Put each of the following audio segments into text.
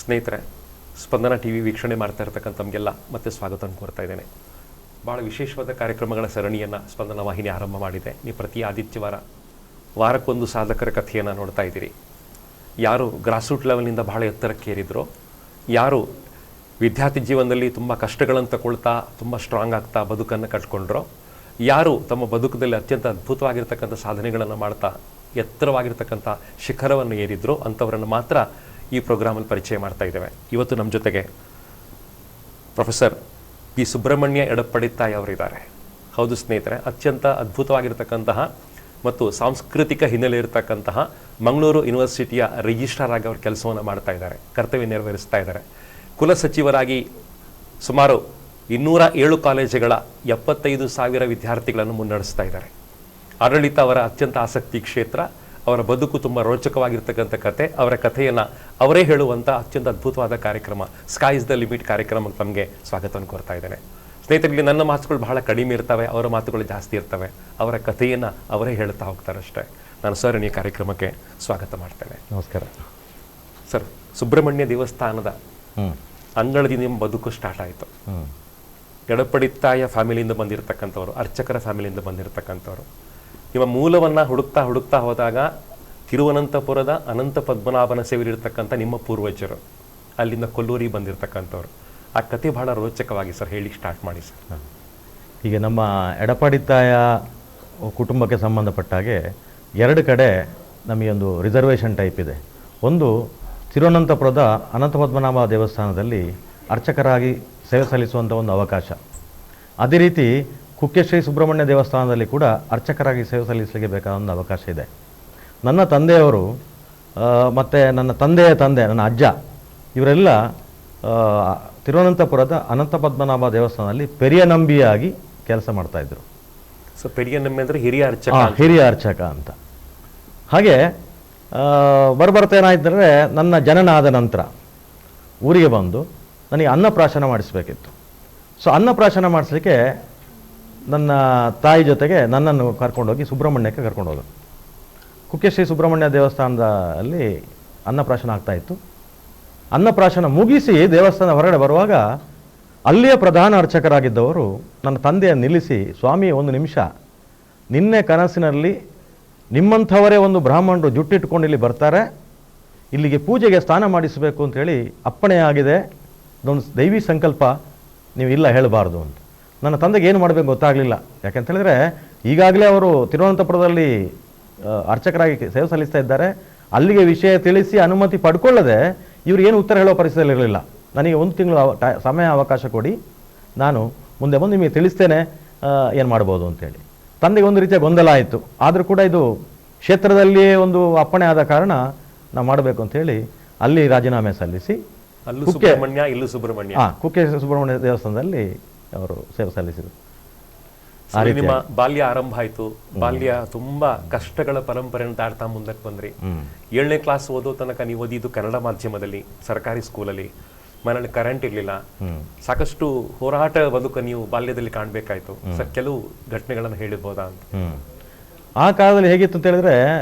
ಸ್ನೇಹಿತರೆ, ಸ್ಪಂದನ T V ವೀಕ್ಷಣೆ ಮಾಡ್ತಾ ಇರ್ತಕ್ಕಂಥ ತಮಗೆಲ್ಲ ಮತ್ತೆ ಸ್ವಾಗತ ಕೋರ್ತಾ ಇದ್ದೇನೆ. ಭಾಳ ವಿಶೇಷವಾದ ಕಾರ್ಯಕ್ರಮಗಳ ಸರಣಿಯನ್ನು ಸ್ಪಂದನ ವಾಹಿನಿ ಆರಂಭ ಮಾಡಿದೆ. ನೀವು ಪ್ರತಿ ಆದಿತ್ಯವಾರ ವಾರಕ್ಕೊಂದು ಸಾಧಕರ ಕಥೆಯನ್ನು ನೋಡ್ತಾ ಇದ್ದೀರಿ. ಯಾರು ಗ್ರಾಸ್ರೂಟ್ ಲೆವೆಲ್ನಿಂದ ಭಾಳ ಎತ್ತರಕ್ಕೆ ಏರಿದ್ರೋ, ಯಾರು ವಿದ್ಯಾರ್ಥಿ ಜೀವನದಲ್ಲಿ ತುಂಬ ಕಷ್ಟಗಳನ್ನು ತಗೊಳ್ತಾ ತುಂಬ ಸ್ಟ್ರಾಂಗ್ ಆಗ್ತಾ ಬದುಕನ್ನು ಕಟ್ಕೊಂಡ್ರೋ, ಯಾರು ತಮ್ಮ ಬದುಕದಲ್ಲಿ ಅತ್ಯಂತ ಅದ್ಭುತವಾಗಿರ್ತಕ್ಕಂಥ ಸಾಧನೆಗಳನ್ನು ಮಾಡ್ತಾ ಎತ್ತರವಾಗಿರ್ತಕ್ಕಂಥ ಶಿಖರವನ್ನು ಏರಿದ್ರೋ ಅಂಥವರನ್ನು ಮಾತ್ರ ಈ ಪ್ರೋಗ್ರಾಮಲ್ಲಿ ಪರಿಚಯ ಮಾಡ್ತಾ ಇದ್ದೇವೆ. ಇವತ್ತು ನಮ್ಮ ಜೊತೆಗೆ ಪ್ರೊಫೆಸರ್ ಪಿ ಸುಬ್ರಹ್ಮಣ್ಯ ಎಡಪಡಿತ್ತಾಯಿ ಅವರಿದ್ದಾರೆ. ಹೌದು ಸ್ನೇಹಿತರೆ, ಅತ್ಯಂತ ಅದ್ಭುತವಾಗಿರ್ತಕ್ಕಂತಹ ಮತ್ತು ಸಾಂಸ್ಕೃತಿಕ ಹಿನ್ನೆಲೆ ಇರತಕ್ಕಂತಹ ಮಂಗಳೂರು ಯೂನಿವರ್ಸಿಟಿಯ ರಿಜಿಸ್ಟ್ರಾರ್ ಆಗಿ ಅವರು ಕೆಲಸವನ್ನು ಮಾಡ್ತಾ ಇದ್ದಾರೆ, ಕರ್ತವ್ಯ ನೆರವೇರಿಸ್ತಾ ಇದ್ದಾರೆ. ಕುಲಸಚಿವರಾಗಿ ಸುಮಾರು 207 ಕಾಲೇಜುಗಳ 75,000 ವಿದ್ಯಾರ್ಥಿಗಳನ್ನು ಮುನ್ನಡೆಸ್ತಾ ಇದ್ದಾರೆ. ಆಡಳಿತ ಅವರ ಅತ್ಯಂತ ಆಸಕ್ತಿ ಕ್ಷೇತ್ರ. ಅವರ ಬದುಕು ತುಂಬ ರೋಚಕವಾಗಿರ್ತಕ್ಕಂಥ ಕತೆ. ಅವರ ಕಥೆಯನ್ನು ಅವರೇ ಹೇಳುವಂಥ ಅತ್ಯಂತ ಅದ್ಭುತವಾದ ಕಾರ್ಯಕ್ರಮ ಸ್ಕೈ ಇಸ್ ದ ಲಿಮಿಟ್ ಕಾರ್ಯಕ್ರಮಕ್ಕೆ ತಮಗೆ ಸ್ವಾಗತವನ್ನು ಕೋರ್ತಾ ಇದ್ದೇನೆ. ಸ್ನೇಹಿತರಿಗೆ, ನನ್ನ ಮಾತುಗಳು ಬಹಳ ಕಡಿಮೆ ಇರ್ತವೆ, ಅವರ ಮಾತುಗಳು ಜಾಸ್ತಿ ಇರ್ತವೆ. ಅವರ ಕಥೆಯನ್ನು ಅವರೇ ಹೇಳ್ತಾ ಹೋಗ್ತಾರಷ್ಟೇ. ನಾನು ಸರ್ ಈ ಕಾರ್ಯಕ್ರಮಕ್ಕೆ ಸ್ವಾಗತ ಮಾಡ್ತೇನೆ. ನಮಸ್ಕಾರ ಸರ್. ಸುಬ್ರಹ್ಮಣ್ಯ ದೇವಸ್ಥಾನದ ಅಂಗಳದಿಂದ ನಿಮ್ಮ ಬದುಕು ಸ್ಟಾರ್ಟ್ ಆಯಿತು. ಎಡಪಡಿತ್ತಾಯ ಫ್ಯಾಮಿಲಿಯಿಂದ ಬಂದಿರತಕ್ಕಂಥವ್ರು, ಅರ್ಚಕರ ಫ್ಯಾಮಿಲಿಯಿಂದ ಬಂದಿರತಕ್ಕಂಥವ್ರು. ನಿಮ್ಮ ಮೂಲವನ್ನು ಹುಡುಕ್ತಾ ಹೋದಾಗ ತಿರುವನಂತಪುರದ ಅನಂತ ಪದ್ಮನಾಭನ ಸೇವೆಯಲ್ಲಿರ್ತಕ್ಕಂಥ ನಿಮ್ಮ ಪೂರ್ವಜರು ಅಲ್ಲಿಂದ ಕೊಲ್ಲೂರಿಗೆ ಬಂದಿರತಕ್ಕಂಥವ್ರು. ಆ ಕತೆ ಬಹಳ ರೋಚಕವಾಗಿ ಸರ್ ಹೇಳಿ ಸ್ಟಾರ್ಟ್ ಮಾಡಿ ಸರ್. ಈಗ ನಮ್ಮ ಎಡಪಡಿತ್ತಾಯ ಕುಟುಂಬಕ್ಕೆ ಸಂಬಂಧಪಟ್ಟ ಹಾಗೆ 2 ಕಡೆ ನಮಗೊಂದು ರಿಸರ್ವೇಷನ್ ಟೈಪ್ ಇದೆ. ಒಂದು ತಿರುವನಂತಪುರದ ಅನಂತ ಪದ್ಮನಾಭ ದೇವಸ್ಥಾನದಲ್ಲಿ ಅರ್ಚಕರಾಗಿ ಸೇವೆ ಸಲ್ಲಿಸುವಂಥ ಒಂದು ಅವಕಾಶ. ಅದೇ ರೀತಿ ಕುಕ್ಕೆ ಶ್ರೀ ಸುಬ್ರಹ್ಮಣ್ಯ ದೇವಸ್ಥಾನದಲ್ಲಿ ಕೂಡ ಅರ್ಚಕರಾಗಿ ಸೇವೆ ಸಲ್ಲಿಸಲಿಕ್ಕೆ ಬೇಕಾದ ಒಂದು ಅವಕಾಶ ಇದೆ. ನನ್ನ ತಂದೆಯವರು ಮತ್ತು ನನ್ನ ತಂದೆಯ ತಂದೆ, ನನ್ನ ಅಜ್ಜ, ಇವರೆಲ್ಲ ತಿರುವನಂತಪುರದ ಅನಂತ ಪದ್ಮನಾಭ ದೇವಸ್ಥಾನದಲ್ಲಿ ಪೆರಿಯ ನಂಬಿಯಾಗಿ ಕೆಲಸ ಮಾಡ್ತಾಯಿದ್ರು. ಸೊ ಪೆರಿಯ ನಂಬಿ ಅಂದರೆ ಹಿರಿಯ ಅರ್ಚಕ ಅಂತ. ಹಾಗೆ ಬರ್ತಾ ಏನಾಯ್ತಂದರೆ, ನನ್ನ ಜನನ ಆದ ನಂತರ ಊರಿಗೆ ಬಂದು ನನಗೆ ಅನ್ನಪ್ರಾಶನ ಮಾಡಿಸ್ಬೇಕಿತ್ತು. ಸೊ ಅನ್ನಪ್ರಾಶನ ಮಾಡಿಸ್ಲಿಕ್ಕೆ ನನ್ನ ತಾಯಿ ಜೊತೆಗೆ ನನ್ನನ್ನು ಕರ್ಕೊಂಡೋಗಿ ಸುಬ್ರಹ್ಮಣ್ಯಕ್ಕೆ ಕರ್ಕೊಂಡೋದು. ಕುಕ್ಕೆ ಶ್ರೀ ಸುಬ್ರಹ್ಮಣ್ಯ ದೇವಸ್ಥಾನದಲ್ಲಿ ಅನ್ನಪ್ರಾಶನ ಆಗ್ತಾಯಿತ್ತು. ಅನ್ನಪ್ರಾಶನ ಮುಗಿಸಿ ದೇವಸ್ಥಾನ ಹೊರಗಡೆ ಬರುವಾಗ ಅಲ್ಲಿಯ ಪ್ರಧಾನ ಅರ್ಚಕರಾಗಿದ್ದವರು ನನ್ನ ತಂದೆಯನ್ನು ನಿಲ್ಲಿಸಿ, ಸ್ವಾಮಿ ಒಂದು ನಿಮಿಷ, ನಿನ್ನೆ ಕನಸಿನಲ್ಲಿ ನಿಮ್ಮಂಥವರೇ ಒಂದು ಬ್ರಾಹ್ಮಣರು ಜುಟ್ಟಿಟ್ಕೊಂಡು ಇಲ್ಲಿ ಬರ್ತಾರೆ, ಇಲ್ಲಿಗೆ ಪೂಜೆಗೆ ಸ್ನಾನ ಮಾಡಿಸಬೇಕು ಅಂಥೇಳಿ ಅಪ್ಪಣೆಯಾಗಿದೆ, ಇದೊಂದು ದೈವಿ ಸಂಕಲ್ಪ, ನೀವು ಇಲ್ಲ ಹೇಳಬಾರ್ದು ಅಂತ. ನನ್ನ ತಂದೆಗೆ ಏನು ಮಾಡಬೇಕು ಗೊತ್ತಾಗಲಿಲ್ಲ. ಯಾಕೆಂತ ಹೇಳಿದ್ರೆ ಈಗಾಗಲೇ ಅವರು ತಿರುವನಂತಪುರದಲ್ಲಿ ಅರ್ಚಕರಾಗಿ ಸೇವೆ ಸಲ್ಲಿಸ್ತಾ ಇದ್ದಾರೆ. ಅಲ್ಲಿಗೆ ವಿಷಯ ತಿಳಿಸಿ ಅನುಮತಿ ಪಡ್ಕೊಳ್ಳದೆ ಇವರು ಏನು ಉತ್ತರ ಹೇಳೋ ಪರಿಸ್ಥಿತಿಯಲ್ಲಿ ಇರಲಿಲ್ಲ. ನನಗೆ 1 ತಿಂಗಳು ಸಮಯ ಅವಕಾಶ ಕೊಡಿ, ನಾನು ಮುಂದೆ ಬಂದು ನಿಮಗೆ ತಿಳಿಸ್ತೇನೆ ಏನು ಮಾಡ್ಬೋದು ಅಂತೇಳಿ. ತಂದೆಗೆ ಒಂದು ರೀತಿಯ ಗೊಂದಲ ಆಯಿತು. ಆದರೂ ಕೂಡ ಇದು ಕ್ಷೇತ್ರದಲ್ಲಿಯೇ ಒಂದು ಅಪ್ಪಣೆ ಆದ ಕಾರಣ ನಾವು ಮಾಡಬೇಕು ಅಂತೇಳಿ ಅಲ್ಲಿ ರಾಜೀನಾಮೆ ಸಲ್ಲಿಸಿ ಕುಕ್ಕೆ ಸುಬ್ರಹ್ಮಣ್ಯ ದೇವಸ್ಥಾನದಲ್ಲಿ ಅವರು ಸೇವೆ ಸಲ್ಲಿಸಿದರು. ನಿಮ್ಮ ಬಾಲ್ಯ ಆರಂಭ ಆಯಿತು. ಬಾಲ್ಯ ತುಂಬಾ ಕಷ್ಟಗಳ ಪರಂಪರೆಯನ್ನು ದಾಟ್ತಾ ಮುಂದಕ್ಕೆ ಬಂದ್ರಿ. 7ನೇ ಕ್ಲಾಸ್ ಓದೋ ತನಕ ನೀವು ಓದಿದ್ದು ಕನ್ನಡ ಮಾಧ್ಯಮದಲ್ಲಿ, ಸರ್ಕಾರಿ ಸ್ಕೂಲಲ್ಲಿ. ಮನೇಲಿ ಕರೆಂಟ್ ಇರಲಿಲ್ಲ. ಸಾಕಷ್ಟು ಹೋರಾಟ ಬದುಕು ನೀವು ಬಾಲ್ಯದಲ್ಲಿ ಕಾಣಬೇಕಾಯ್ತು. ಸರ್, ಕೆಲವು ಘಟನೆಗಳನ್ನು ಹೇಳಿರ್ಬೋದಾ ಅಂತ? ಆ ಕಾಲದಲ್ಲಿ ಹೇಗಿತ್ತು ಅಂತ ಹೇಳಿದ್ರೆ,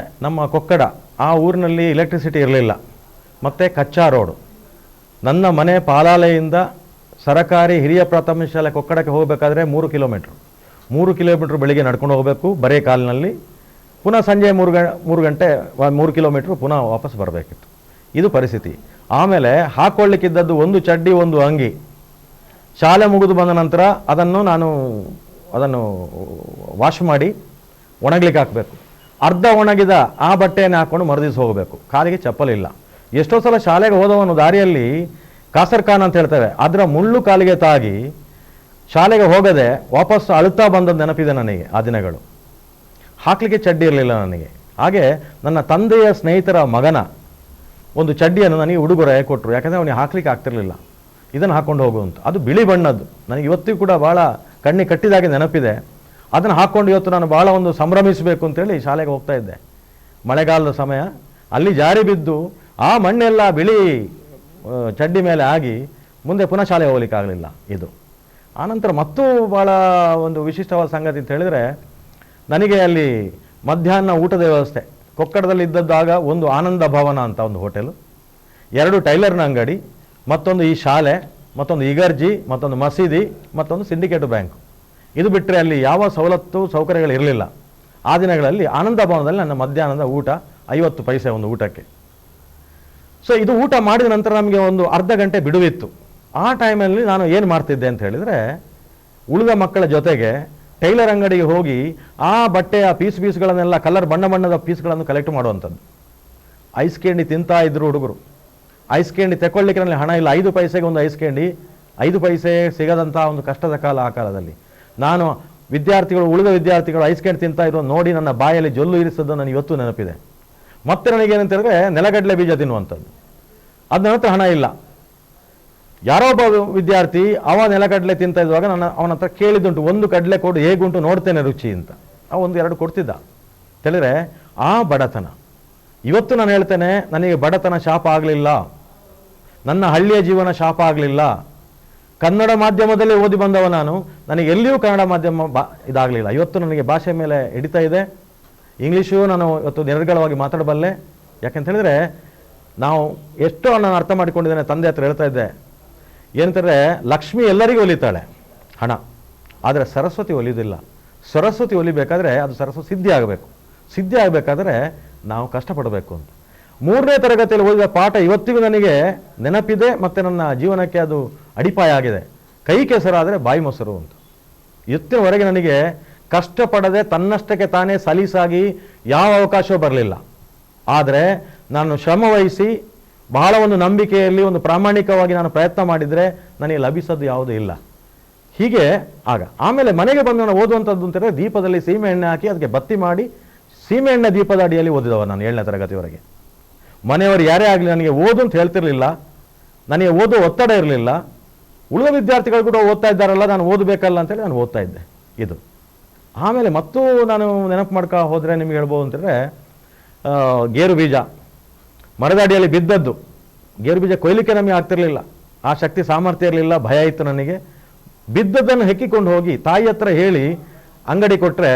ನಮ್ಮ ಕೊಕ್ಕಡ ಆ ಊರಿನಲ್ಲಿ ಎಲೆಕ್ಟ್ರಿಸಿಟಿ ಇರಲಿಲ್ಲ, ಮತ್ತು ಕಚ್ಚಾ ರೋಡು. ನನ್ನ ಮನೆ ಪಾಲಾಲೆಯಿಂದ ಸರಕಾರಿ ಹಿರಿಯ ಪ್ರಾಥಮಿಕ ಶಾಲೆ ಕೊಕ್ಕಡಕ್ಕೆ ಹೋಗಬೇಕಾದ್ರೆ 3 ಕಿಲೋಮೀಟ್ರ್ ಬೆಳಿಗ್ಗೆ ನಡ್ಕೊಂಡು ಹೋಗಬೇಕು ಬರೇ ಕಾಲಿನಲ್ಲಿ. ಪುನಃ ಸಂಜೆ 3 ಗಂಟೆ 3 ಕಿಲೋಮೀಟ್ರ್ ಪುನಃ ವಾಪಸ್ ಬರಬೇಕಿತ್ತು. ಇದು ಪರಿಸ್ಥಿತಿ. ಆಮೇಲೆ ಹಾಕ್ಕೊಳ್ಳಿಕ್ಕಿದ್ದದ್ದು ಒಂದು ಚಡ್ಡಿ, ಒಂದು ಅಂಗಿ. ಶಾಲೆ ಮುಗಿದು ಬಂದ ನಂತರ ಅದನ್ನು ವಾಶ್ ಮಾಡಿ ಒಣಗ್ಲಿಕ್ಕೆ ಹಾಕಬೇಕು. ಅರ್ಧ ಒಣಗಿದ ಆ ಬಟ್ಟೆಯನ್ನು ಹಾಕ್ಕೊಂಡು ಮರುದಿವ್ಸ ಹೋಗಬೇಕು. ಕಾಲಿಗೆ ಚಪ್ಪಲಿಲ್ಲ. ಎಷ್ಟೋ ಸಲ ಶಾಲೆಗೆ ಹೋದವನು ದಾರಿಯಲ್ಲಿ ಕಾಸರ್ಖಾನ್ ಅಂತ ಹೇಳ್ತೇವೆ, ಅದರ ಮುಳ್ಳು ಕಾಲಿಗೆ ತಾಗಿ ಶಾಲೆಗೆ ಹೋಗದೆ ವಾಪಸ್ ಅಳುತ್ತಾ ಬಂದದ್ದು ನೆನಪಿದೆ ನನಗೆ. ಆ ದಿನಗಳು ಹಾಕಲಿಕ್ಕೆ ಚಡ್ಡಿ ಇರಲಿಲ್ಲ ನನಗೆ. ಹಾಗೆ ನನ್ನ ತಂದೆಯ ಸ್ನೇಹಿತರ ಮಗನ ಒಂದು ಚಡ್ಡಿಯನ್ನು ನನಗೆ ಉಡುಗೊರೆ ಕೊಟ್ಟರು. ಯಾಕಂದರೆ ಅವನಿಗೆ ಹಾಕ್ಲಿಕ್ಕೆ ಆಗ್ತಿರ್ಲಿಲ್ಲ. ಇದನ್ನು ಹಾಕ್ಕೊಂಡು ಹೋಗುವಂತ. ಅದು ಬಿಳಿ ಬಣ್ಣದ್ದು. ನನಗೆ ಇವತ್ತಿಗೂ ಕೂಡ ಭಾಳ ಕಣ್ಣಿಗೆ ಕಟ್ಟಿದಾಗೆ ನೆನಪಿದೆ. ಅದನ್ನು ಹಾಕ್ಕೊಂಡು ಇವತ್ತು ನಾನು ಭಾಳ ಒಂದು ಸಂಭ್ರಮಿಸಬೇಕು ಅಂತೇಳಿ ಶಾಲೆಗೆ ಹೋಗ್ತಾ ಇದ್ದೆ. ಮಳೆಗಾಲದ ಸಮಯ, ಅಲ್ಲಿ ಜಾರಿ ಬಿದ್ದು ಆ ಮಣ್ಣೆಲ್ಲ ಬಿಳಿ ಚಡ್ಡಿ ಮೇಲೆ ಆಗಿ ಮುಂದೆ ಪುನಃ ಶಾಲೆ ಹೋಗ್ಲಿಕ್ಕೆ ಆಗಲಿಲ್ಲ. ಇದು ಆನಂತರ ಮತ್ತೂ ಭಾಳ ಒಂದು ವಿಶಿಷ್ಟವಾದ ಸಂಗತಿ ಅಂತ ಹೇಳಿದರೆ, ನನಗೆ ಅಲ್ಲಿ ಮಧ್ಯಾಹ್ನ ಊಟದ ವ್ಯವಸ್ಥೆ ಕೊಕ್ಕಡದಲ್ಲಿ ಇದ್ದದ್ದಾಗ ಒಂದು ಆನಂದ ಭವನ ಅಂತ ಒಂದು ಹೋಟೆಲು, 2 ಟೈಲರ್ನ ಅಂಗಡಿ, ಮತ್ತೊಂದು ಈ ಶಾಲೆ, ಮತ್ತೊಂದು ಇಗರ್ಜಿ, ಮತ್ತೊಂದು ಮಸೀದಿ, ಮತ್ತೊಂದು ಸಿಂಡಿಕೇಟ್ ಬ್ಯಾಂಕ್. ಇದು ಬಿಟ್ಟರೆ ಅಲ್ಲಿ ಯಾವ ಸವಲತ್ತು ಸೌಕರ್ಯಗಳಿರಲಿಲ್ಲ. ಆ ದಿನಗಳಲ್ಲಿ ಆನಂದ ಭವನದಲ್ಲಿ ನನ್ನ ಮಧ್ಯಾಹ್ನದ ಊಟ 50 ಪೈಸೆ ಒಂದು ಊಟಕ್ಕೆ. ಸೊ ಇದು ಊಟ ಮಾಡಿದ ನಂತರ ನಮಗೆ ಒಂದು ಅರ್ಧ ಗಂಟೆ ಬಿಡುವಿತ್ತು. ಆ ಟೈಮಲ್ಲಿ ನಾನು ಏನು ಮಾಡ್ತಿದ್ದೆ ಅಂತ ಹೇಳಿದರೆ, ಉಳಿದ ಮಕ್ಕಳ ಜೊತೆಗೆ ಟೈಲರ್ ಅಂಗಡಿಗೆ ಹೋಗಿ ಆ ಬಟ್ಟೆಯ ಪೀಸ್ಗಳನ್ನೆಲ್ಲ ಕಲರ್ ಬಣ್ಣದ ಪೀಸ್ಗಳನ್ನು ಕಲೆಕ್ಟ್ ಮಾಡುವಂಥದ್ದು. ಐಸ್ ಕ್ಯಾಂಡಿ ತಿಂತಾ ಇದ್ರು ಹುಡುಗರು. ಐಸ್ ಕ್ಯಾಂಡಿ ತೆಕ್ಕೊಳ್ಳಿಕ್ಕೆ ನನಗೆ ಹಣ ಇಲ್ಲ. 5 ಪೈಸೆಗೆ ಒಂದು ಐಸ್ ಕ್ಯಾಂಡಿ, 5 ಪೈಸೆ ಸಿಗದಂಥ ಒಂದು ಕಷ್ಟದ ಕಾಲ ಆ ಕಾಲದಲ್ಲಿ. ನಾನು ಉಳಿದ ವಿದ್ಯಾರ್ಥಿಗಳು ಐಸ್ ಕ್ಯಾಂಡಿ ತಿಂತಾ ಇರೋ ನೋಡಿ ನನ್ನ ಬಾಯಲ್ಲಿ ಜೊಲ್ಲು ಇರಿಸೋದು ನನಗೆ ಇವತ್ತು ನೆನಪಿದೆ. ಮತ್ತೆ ನನಗೇನಂತ ಹೇಳಿದ್ರೆ ನೆಲಗಡಲೆ ಬೀಜ ತಿನ್ನುವಂಥದ್ದು. ಅದ ನಂತರ ಹಣ ಇಲ್ಲ. ಯಾರೋ ಒಬ್ಬ ವಿದ್ಯಾರ್ಥಿ ಅವ ನೆಲಗಡಲೆ ತಿಂತ ಇದ್ದಾಗ ಅವನ ಹತ್ರ ಕೇಳಿದ್ದುಂಟು, 1 ಕಡಲೆ ಕೊಡು, ಹೇಗುಂಟು ನೋಡ್ತೇನೆ ರುಚಿ ಅಂತ. 1-2 ಕೊಡ್ತಿದ್ದ. ಹೇಳಿದ್ರೆ ಆ ಬಡತನ. ಇವತ್ತು ನಾನು ಹೇಳ್ತೇನೆ, ನನಗೆ ಬಡತನ ಶಾಪ ಆಗಲಿಲ್ಲ, ನನ್ನ ಹಳ್ಳಿಯ ಜೀವನ ಶಾಪ ಆಗಲಿಲ್ಲ. ಕನ್ನಡ ಮಾಧ್ಯಮದಲ್ಲೇ ಓದಿ ಬಂದವ ನಾನು, ನನಗೆ ಎಲ್ಲಿಯೂ ಕನ್ನಡ ಮಾಧ್ಯಮ ಇದಾಗಲಿಲ್ಲ. ಇವತ್ತು ನನಗೆ ಭಾಷೆ ಮೇಲೆ ಹಿಡಿತಾ ಇದೆ. ಇಂಗ್ಲೀಷು ನಾನು ಇವತ್ತು ನಿರರ್ಗಳವಾಗಿ ಮಾತಾಡಬಲ್ಲೆ. ಯಾಕೆಂತ ಹೇಳಿದ್ರೆ ನಾವು ಎಷ್ಟೋ ನಾನು ಅರ್ಥ ಮಾಡಿಕೊಂಡಿದ್ದೇನೆ. ತಂದೆ ಹತ್ರ ಹೇಳ್ತಾ ಇದ್ದೆ, ಏನಂತಂದರೆ ಲಕ್ಷ್ಮಿ ಎಲ್ಲರಿಗೂ ಒಲಿತಾಳೆ ಹಣ, ಆದರೆ ಸರಸ್ವತಿ ಒಲಿಯೋದಿಲ್ಲ. ಸರಸ್ವತಿ ಒಲಿಬೇಕಾದ್ರೆ ಅದು ಸರಸ್ವತಿ ಸಿದ್ಧಿ ಆಗಬೇಕು. ಸಿದ್ಧಿ ಆಗಬೇಕಾದ್ರೆ ನಾವು ಕಷ್ಟಪಡಬೇಕು ಅಂತ. 3ನೇ ತರಗತಿಯಲ್ಲಿ ಓದಿದ ಪಾಠ ಇವತ್ತಿಗೂ ನನಗೆ ನೆನಪಿದೆ, ಮತ್ತು ನನ್ನ ಜೀವನಕ್ಕೆ ಅದು ಅಡಿಪಾಯ ಆಗಿದೆ. ಕೈ ಕೆಸರಾದರೆ ಬಾಯಿ ಮೊಸರು ಅಂತ. ಇವತ್ತಿನವರೆಗೆ ನನಗೆ ಕಷ್ಟಪಡದೆ ತನ್ನಷ್ಟಕ್ಕೆ ತಾನೇ ಸಲೀಸಾಗಿ ಯಾವ ಅವಕಾಶವೂ ಬರಲಿಲ್ಲ. ಆದರೆ ನಾನು ಶ್ರಮವಹಿಸಿ ಬಹಳ ಒಂದು ನಂಬಿಕೆಯಲ್ಲಿ ಒಂದು ಪ್ರಾಮಾಣಿಕವಾಗಿ ನಾನು ಪ್ರಯತ್ನ ಮಾಡಿದರೆ ನನಗೆ ಲಭಿಸೋದು ಯಾವುದೂ ಇಲ್ಲ. ಹೀಗೆ ಆಮೇಲೆ ಮನೆಗೆ ಬಂದು ನಾನು ಓದುವಂಥದ್ದು ಅಂತಂದರೆ ದೀಪದಲ್ಲಿ ಸೀಮೆ ಎಣ್ಣೆ ಹಾಕಿ ಅದಕ್ಕೆ ಬತ್ತಿ ಮಾಡಿ ಸೀಮೆ ಎಣ್ಣೆ ದೀಪದ ಅಡಿಯಲ್ಲಿ ಓದಿದವ ನಾನು 7ನೇ ತರಗತಿವರೆಗೆ. ಮನೆಯವರು ಯಾರೇ ಆಗಲಿ ನನಗೆ ಓದು ಅಂತ ಹೇಳ್ತಿರ್ಲಿಲ್ಲ, ನನಗೆ ಓದೋ ಒತ್ತಡ ಇರಲಿಲ್ಲ. ಉಳಿದ ವಿದ್ಯಾರ್ಥಿಗಳು ಕೂಡ ಓದ್ತಾ ಇದ್ದಾರಲ್ಲ, ನಾನು ಓದಬೇಕಲ್ಲ ಅಂತೇಳಿ ನಾನು ಓದ್ತಾ ಇದ್ದೆ. ಇದು ಆಮೇಲೆ ಮತ್ತೂ ನಾನು ನೆನಪು ಮಾಡ್ಕೊ ಹೋದರೆ ನಿಮ್ಗೆ ಹೇಳ್ಬೋದು ಅಂತಂದರೆ, ಗೇರು ಬೀಜ ಮರದ ಅಡಿಯಲ್ಲಿ ಬಿದ್ದದ್ದು. ಗೇರು ಬೀಜ ಕೊಯ್ಲಿಕ್ಕೆ ನಮಗೆ ಆಗ್ತಿರ್ಲಿಲ್ಲ, ಆ ಶಕ್ತಿ ಸಾಮರ್ಥ್ಯ ಇರಲಿಲ್ಲ, ಭಯ ಇತ್ತು ನನಗೆ. ಬಿದ್ದದ್ದನ್ನು ಹೆಕ್ಕಿಕೊಂಡು ಹೋಗಿ ತಾಯಿ ಹತ್ರ ಹೇಳಿ ಅಂಗಡಿ ಕೊಟ್ಟರೆ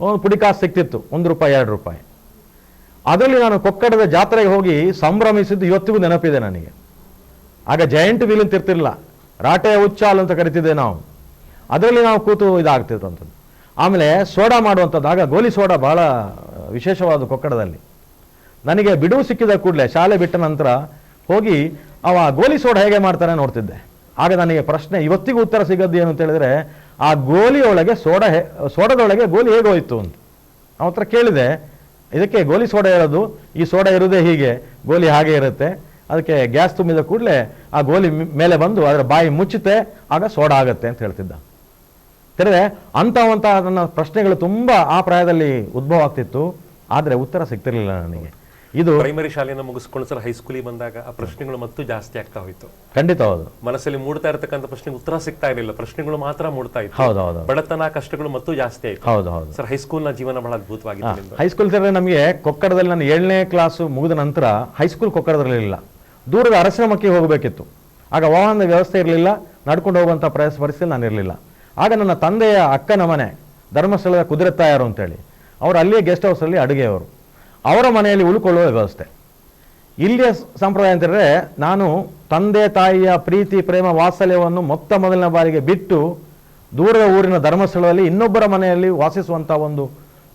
ಒಂದು ಪುಡಿಕಾಸು ಸಿಕ್ತಿತ್ತು, 1 ರೂಪಾಯಿ 2 ರೂಪಾಯಿ. ಅದರಲ್ಲಿ ನಾನು ಕೊಕ್ಕಡದ ಜಾತ್ರೆಗೆ ಹೋಗಿ ಸಂಭ್ರಮಿಸಿದ್ದು ಇವತ್ತಿಗೂ ನೆನಪಿದೆ ನನಗೆ. ಆಗ ಜೈಂಟ್ ವೀಲ್ ಅಂತ ಇರ್ತಿರಲಿಲ್ಲ, ರಾಟೆಯ ಹುಚ್ಚಾಲು ಅಂತ ಕರಿತಿದ್ದೆ ನಾವು. ಅದರಲ್ಲಿ ನಾವು ಕೂತು ಇದಾಗ್ತಿತ್ತು ಅಂಥದ್ದು. ಆಮೇಲೆ ಸೋಡಾ ಮಾಡುವಂಥದ್ದು. ಆಗ ಗೋಲಿ ಸೋಡಾ ಭಾಳ ವಿಶೇಷವಾದ ಕೊಕ್ಕಡದಲ್ಲಿ. ನನಗೆ ಬಿಡುವು ಸಿಕ್ಕಿದ ಕೂಡಲೇ ಶಾಲೆ ಬಿಟ್ಟ ನಂತರ ಹೋಗಿ ಅವ ಗೋಲಿ ಸೋಡಾ ಹೇಗೆ ಮಾಡ್ತಾನೆ ನೋಡ್ತಿದ್ದೆ. ಆಗ ನನಗೆ ಪ್ರಶ್ನೆ, ಇವತ್ತಿಗೂ ಉತ್ತರ ಸಿಗೋದು ಏನು ಅಂತ ಹೇಳಿದ್ರೆ, ಆ ಗೋಲಿಯೊಳಗೆ ಸೋಡಾದೊಳಗೆ ಗೋಲಿ ಹೇಗೆ ಹೋಯ್ತು ಅಂತ ಅವನ ಹತ್ರ ಕೇಳಿದೆ. ಇದಕ್ಕೆ ಗೋಲಿ ಸೋಡಾ ಇರೋದು, ಈ ಸೋಡಾ ಇರೋದೇ ಹೀಗೆ, ಗೋಲಿ ಹಾಗೆ ಇರುತ್ತೆ, ಅದಕ್ಕೆ ಗ್ಯಾಸ್ ತುಂಬಿದ ಕೂಡಲೇ ಆ ಗೋಲಿ ಮೇಲೆ ಬಂದು ಅದರ ಬಾಯಿ ಮುಚ್ಚುತ್ತೆ, ಆಗ ಸೋಡಾ ಆಗುತ್ತೆ ಅಂತ ಹೇಳ್ತಿದ್ದ. ತಿಳಿದ್ರೆ ಅಂಥ ನನ್ನ ಪ್ರಶ್ನೆಗಳು ತುಂಬ ಆ ಪ್ರಾಯದಲ್ಲಿ ಉದ್ಭವ ಆಗ್ತಿತ್ತು, ಆದರೆ ಉತ್ತರ ಸಿಗ್ತಿರ್ಲಿಲ್ಲ ನನಗೆ. ಇದು ಪ್ರೈಮರಿ ಶಾಲೆಯನ್ನು ಮುಗಿಸ್ಕೊಂಡು ಸರ್ ಹೈಸ್ಕೂಲಿಗೆ ಬಂದಾಗ ಆ ಪ್ರಶ್ನೆಗಳು ಮತ್ತು ಜಾಸ್ತಿ ಆಗ್ತಾ ಹೋಯ್ತು. ಖಂಡಿತ ಹೌದು. ಮನಸ್ಸಲ್ಲಿ ಮೂಡ್ತಾ ಇರತಕ್ಕಂಥ ಪ್ರಶ್ನೆಗೆ ಉತ್ತರ ಸಿಗ್ತಾ ಇರಲಿಲ್ಲ, ಪ್ರಶ್ನೆಗಳು ಮಾತ್ರ ಮೂಡ್ತಾ ಇತ್ತು. ಹೌದು. ಬಡತನ ಕಷ್ಟಗಳು ಮತ್ತು ಜಾಸ್ತಿ ಆಯ್ತು. ಹೌದು. ಸರ್ ಹೈಸ್ಕೂಲ್ನ ಜೀವನ ಬಹಳ ಅದ್ಭುತವಾಗಿತ್ತು. ಹೈಸ್ಕೂಲ್ ಸೇರಿದ್ರೆ ನಮಗೆ ಕೊಕ್ಕಡದಲ್ಲಿ ನಾನು 7ನೇ ಕ್ಲಾಸು ಮುಗಿದ ನಂತರ ಹೈಸ್ಕೂಲ್ ಕೊಕ್ಕಡದಲ್ಲಿರಲಿಲ್ಲ, ದೂರದ ಅರಸಿನಮಕ್ಕೆ ಹೋಗಬೇಕಿತ್ತು. ಆಗ ವಾಹನದ ವ್ಯವಸ್ಥೆ ಇರಲಿಲ್ಲ, ನಡ್ಕೊಂಡು ಹೋಗುವಂಥ ಪರಿಸ್ಥಿತಿ ನಾನು ಇರಲಿಲ್ಲ. ಆಗ ನನ್ನ ತಂದೆಯ ಅಕ್ಕನ ಮನೆ ಧರ್ಮಸ್ಥಳದ ಕುದುರೆತ್ತಾಯರು ಅಂತೇಳಿ, ಅವರು ಅಲ್ಲಿಯೇ ಗೆಸ್ಟ್ ಹೌಸಲ್ಲಿ ಅಡುಗೆಯವರು, ಅವರ ಮನೆಯಲ್ಲಿ ಉಳ್ಕೊಳ್ಳುವ ವ್ಯವಸ್ಥೆ. ಇಲ್ಲಿಯ ಸಂಪ್ರದಾಯ ಅಂತಂದರೆ, ನಾನು ತಂದೆ ತಾಯಿಯ ಪ್ರೀತಿ ಪ್ರೇಮ ವಾತ್ಸಲ್ಯವನ್ನು ಮೊದಲನೇ ಬಾರಿಗೆ ಬಿಟ್ಟು ದೂರದ ಊರಿನ ಧರ್ಮಸ್ಥಳದಲ್ಲಿ ಇನ್ನೊಬ್ಬರ ಮನೆಯಲ್ಲಿ ವಾಸಿಸುವಂಥ ಒಂದು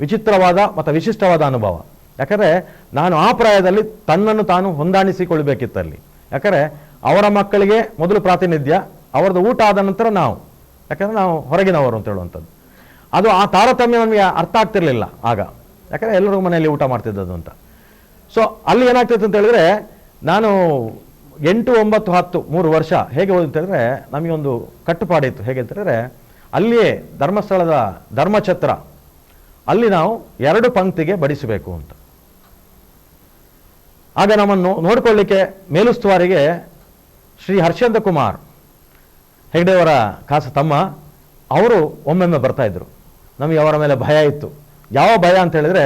ವಿಚಿತ್ರವಾದ ಮತ್ತು ವಿಶಿಷ್ಟವಾದ ಅನುಭವ. ಯಾಕಂದರೆ ನಾನು ಆ ಪ್ರಾಯದಲ್ಲಿ ತನ್ನನ್ನು ತಾನು ಹೊಂದಾಣಿಸಿಕೊಳ್ಬೇಕಿತ್ತಲ್ಲಿ. ಯಾಕಂದರೆ ಅವರ ಮಕ್ಕಳಿಗೆ ಮೊದಲು ಪ್ರಾತಿನಿಧ್ಯ, ಅವರದ್ದು ಊಟ ಆದ ನಂತರ ನಾವು, ಯಾಕಂದರೆ ನಾವು ಹೊರಗಿನವರು ಅಂತ ಹೇಳುವಂಥದ್ದು. ಅದು ಆ ತಾರತಮ್ಯ ನಮಗೆ ಅರ್ಥ ಆಗ್ತಿರ್ಲಿಲ್ಲ ಆಗ, ಯಾಕಂದರೆ ಎಲ್ಲರೂ ಮನೆಯಲ್ಲಿ ಊಟ ಮಾಡ್ತಿದ್ದದ್ದು ಅಂತ. ಸೊ ಅಲ್ಲಿ ಏನಾಗ್ತಿತ್ತು ಅಂತ ಹೇಳಿದ್ರೆ, ನಾನು 8, 9, 10 3 ವರ್ಷ ಹೇಗೆ ಹೋದ ಅಂತ ಹೇಳಿದ್ರೆ, ನಮಗೊಂದು ಕಟ್ಟುಪಾಡಿತ್ತು. ಹೇಗೆ ಅಂತ ಹೇಳಿದ್ರೆ, ಅಲ್ಲಿಯೇ ಧರ್ಮಸ್ಥಳದ ಧರ್ಮಛತ್ರ ಅಲ್ಲಿ ನಾವು 2 ಪಂಕ್ತಿಗೆ ಬಡಿಸಬೇಕು ಅಂತ. ಆಗ ನಮ್ಮನ್ನು ನೋಡಿಕೊಳ್ಳಿಕ್ಕೆ ಮೇಲುಸ್ತುವಾರಿಗೆ ಶ್ರೀ ಹರ್ಷೇಂದ್ರ ಕುಮಾರ್ ಹೆಗ್ಡೆಯವರ ಕಾಸ ತಮ್ಮ ಅವರು ಒಮ್ಮೊಮ್ಮೆ ಬರ್ತಾ ಇದ್ರು. ನಮಗೆ ಅವರ ಮೇಲೆ ಭಯ ಇತ್ತು. ಯಾವ ಭಯ ಅಂತ ಹೇಳಿದ್ರೆ,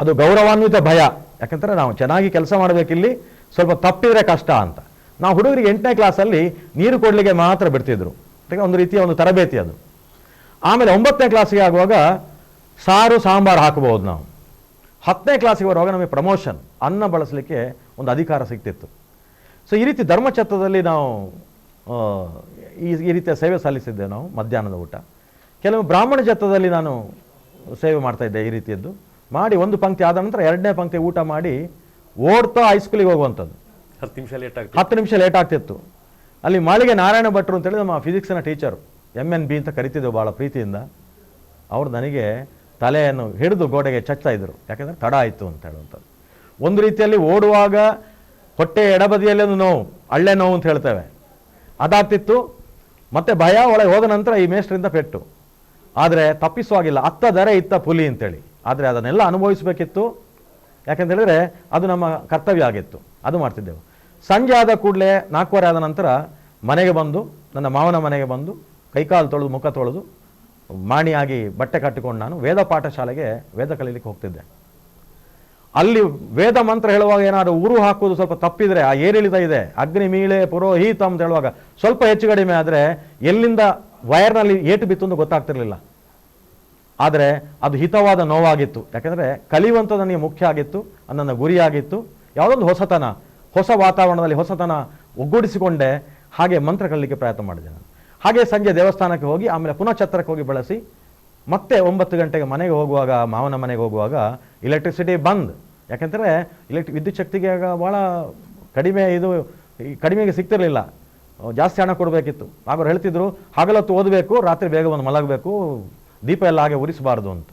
ಅದು ಗೌರವಾನ್ವಿತ ಭಯ. ಯಾಕಂದರೆ ನಾವು ಚೆನ್ನಾಗಿ ಕೆಲಸ ಮಾಡಬೇಕಿಲ್ಲಿ, ಸ್ವಲ್ಪ ತಪ್ಪಿದ್ರೆ ಕಷ್ಟ ಅಂತ. ನಾವು ಹುಡುಗರಿಗೆ 8ನೇ ಕ್ಲಾಸಲ್ಲಿ ನೀರು ಕೊಡಲಿಕ್ಕೆ ಮಾತ್ರ ಬಿಡ್ತಿದ್ರು, ಒಂದು ರೀತಿಯ ಒಂದು ತರಬೇತಿ ಅದು. ಆಮೇಲೆ 9ನೇ ಕ್ಲಾಸಿಗೆ ಆಗುವಾಗ ಸಾರು ಸಾಂಬಾರು ಹಾಕಬಹುದು ನಾವು. 10ನೇ ಕ್ಲಾಸಿಗೆ ಬರುವಾಗ ನಮಗೆ ಪ್ರಮೋಷನ್, ಅನ್ನ ಬಳಸಲಿಕ್ಕೆ ಒಂದು ಅಧಿಕಾರ ಸಿಗ್ತಿತ್ತು. ಸೊ ಈ ರೀತಿ ಧರ್ಮಛತ್ರದಲ್ಲಿ ನಾವು ಈ ರೀತಿಯ ಸೇವೆ ಸಲ್ಲಿಸಿದ್ದೆ ನಾವು ಮಧ್ಯಾಹ್ನದ ಊಟ. ಕೆಲವು ಬ್ರಾಹ್ಮಣ ಛತ್ರದಲ್ಲಿ ನಾನು ಸೇವೆ ಮಾಡ್ತಾಯಿದ್ದೆ ಈ ರೀತಿಯದ್ದು ಮಾಡಿ. ಒಂದು ಪಂಕ್ತಿ ಆದ ನಂತರ ಎರಡನೇ ಪಂಕ್ತಿ ಊಟ ಮಾಡಿ ಓಡ್ತಾ ಹೈಸ್ಕೂಲಿಗೆ ಹೋಗುವಂಥದ್ದು. 10 ನಿಮಿಷ ಲೇಟ್ ಆಗ್ತಿತ್ತು. ಅಲ್ಲಿ ಮಾಳಿಗೆ ನಾರಾಯಣ ಭಟ್ರು ಅಂತೇಳಿ ನಮ್ಮ ಫಿಸಿಕ್ಸ್ನ ಟೀಚರು, MNB ಅಂತ ಕರಿತಿದ್ದೆವು ಭಾಳ ಪ್ರೀತಿಯಿಂದ. ಅವರು ನನಗೆ ತಲೆಯನ್ನು ಹಿಡಿದು ಗೋಡೆಗೆ ಚಚ್ತಾ ಇದ್ದರು, ಯಾಕೆಂದರೆ ತಡ ಆಯಿತು ಅಂತ ಹೇಳುವಂಥದ್ದು. ಒಂದು ರೀತಿಯಲ್ಲಿ ಓಡುವಾಗ ಹೊಟ್ಟೆ ಎಡಬದಿಯಲ್ಲಿ ಒಂದು ನೋವು, ಹಳ್ಳೆ ನೋವು ಅಂತ ಹೇಳ್ತೇವೆ, ಅದಾಗ್ತಿತ್ತು. ಮತ್ತು ಭಯ, ಒಳಗೆ ಹೋದ ನಂತರ ಈ ಮೇಷ್ಟ್ರಿಂದ ಪೆಟ್ಟು. ಆದರೆ ತಪ್ಪಿಸುವಾಗಿಲ್ಲ, ಅತ್ತ ದರೆ ಇತ್ತ ಪುಲಿ ಅಂತೇಳಿ. ಆದರೆ ಅದನ್ನೆಲ್ಲ ಅನುಭವಿಸಬೇಕಿತ್ತು, ಯಾಕೆಂತೇಳಿದರೆ ಅದು ನಮ್ಮ ಕರ್ತವ್ಯ ಆಗಿತ್ತು, ಅದು ಮಾಡ್ತಿದ್ದೆವು. ಸಂಜೆ ಆದ ಕೂಡಲೇ 4:15 ಆದ ನಂತರ ಮನೆಗೆ ಬಂದು, ನನ್ನ ಮಾವನ ಮನೆಗೆ ಬಂದು ಕೈಕಾಲು ತೊಳೆದು ಮುಖ ತೊಳೆದು ಮಾಣಿಯಾಗಿ ಬಟ್ಟೆ ಕಟ್ಟಿಕೊಂಡು ನಾನು ವೇದ ಪಾಠಶಾಲೆಗೆ ವೇದ ಕಲೀಲಿಕ್ಕೆ ಹೋಗ್ತಿದ್ದೆ. ಅಲ್ಲಿ ವೇದ ಮಂತ್ರ ಹೇಳುವಾಗ ಏನಾದರೂ ಊರು ಹಾಕುವುದು ಸ್ವಲ್ಪ ತಪ್ಪಿದರೆ, ಆ ಏರಿಳಿತ ಇದೆ, ಅಗ್ನಿ ಮೀಳೆ ಪುರೋಹಿತ ಅಂತ ಹೇಳುವಾಗ ಸ್ವಲ್ಪ ಹೆಚ್ಚು ಕಡಿಮೆ ಆದರೆ ಎಲ್ಲಿಂದ ವೈರ್ನಲ್ಲಿ ಏಟು ಬಿತ್ತು ಅಂತ ಗೊತ್ತಾಗ್ತಿರ್ಲಿಲ್ಲ. ಆದರೆ ಅದು ಹಿತವಾದ ನೋವಾಗಿತ್ತು, ಯಾಕೆಂದರೆ ಕಲಿಯುವಂಥದ್ದು ನನಗೆ ಮುಖ್ಯ ಆಗಿತ್ತು, ನನ್ನ ಗುರಿಯಾಗಿತ್ತು. ಯಾವುದೊಂದು ಹೊಸತನ, ಹೊಸ ವಾತಾವರಣದಲ್ಲಿ ಹೊಸತನ ಒಗ್ಗೂಡಿಸಿಕೊಂಡೆ. ಹಾಗೆ ಮಂತ್ರ ಕಲಿಲಿಕ್ಕೆ ಪ್ರಯತ್ನ ಮಾಡಿದೆ ನಾನು. ಹಾಗೆ ಸಂಜೆ ದೇವಸ್ಥಾನಕ್ಕೆ ಹೋಗಿ ಆಮೇಲೆ ಪುನಃ ಛತ್ರಕ್ಕೆ ಹೋಗಿ ಬಳಸಿ ಮತ್ತೆ 9 ಗಂಟೆಗೆ ಮನೆಗೆ ಹೋಗುವಾಗ, ಮಾವನ ಮನೆಗೆ ಹೋಗುವಾಗ ಇಲೆಕ್ಟ್ರಿಸಿಟಿ ಬಂದ್. ಯಾಕೆಂದರೆ ವಿದ್ಯುತ್ ಶಕ್ತಿಗೆ ಆಗ ಭಾಳ ಕಡಿಮೆಗೆ ಸಿಗ್ತಿರಲಿಲ್ಲ, ಜಾಸ್ತಿ ಹಣ ಕೊಡಬೇಕಿತ್ತು. ಆಗ ಅವ್ರು ಹೇಳ್ತಿದ್ರು ಹಗಲತ್ತು ಓದಬೇಕು, ರಾತ್ರಿ ಬೇಗ ಬಂದು ಮಲಗಬೇಕು, ದೀಪ ಎಲ್ಲ ಹಾಗೆ ಉರಿಸಬಾರ್ದು ಅಂತ.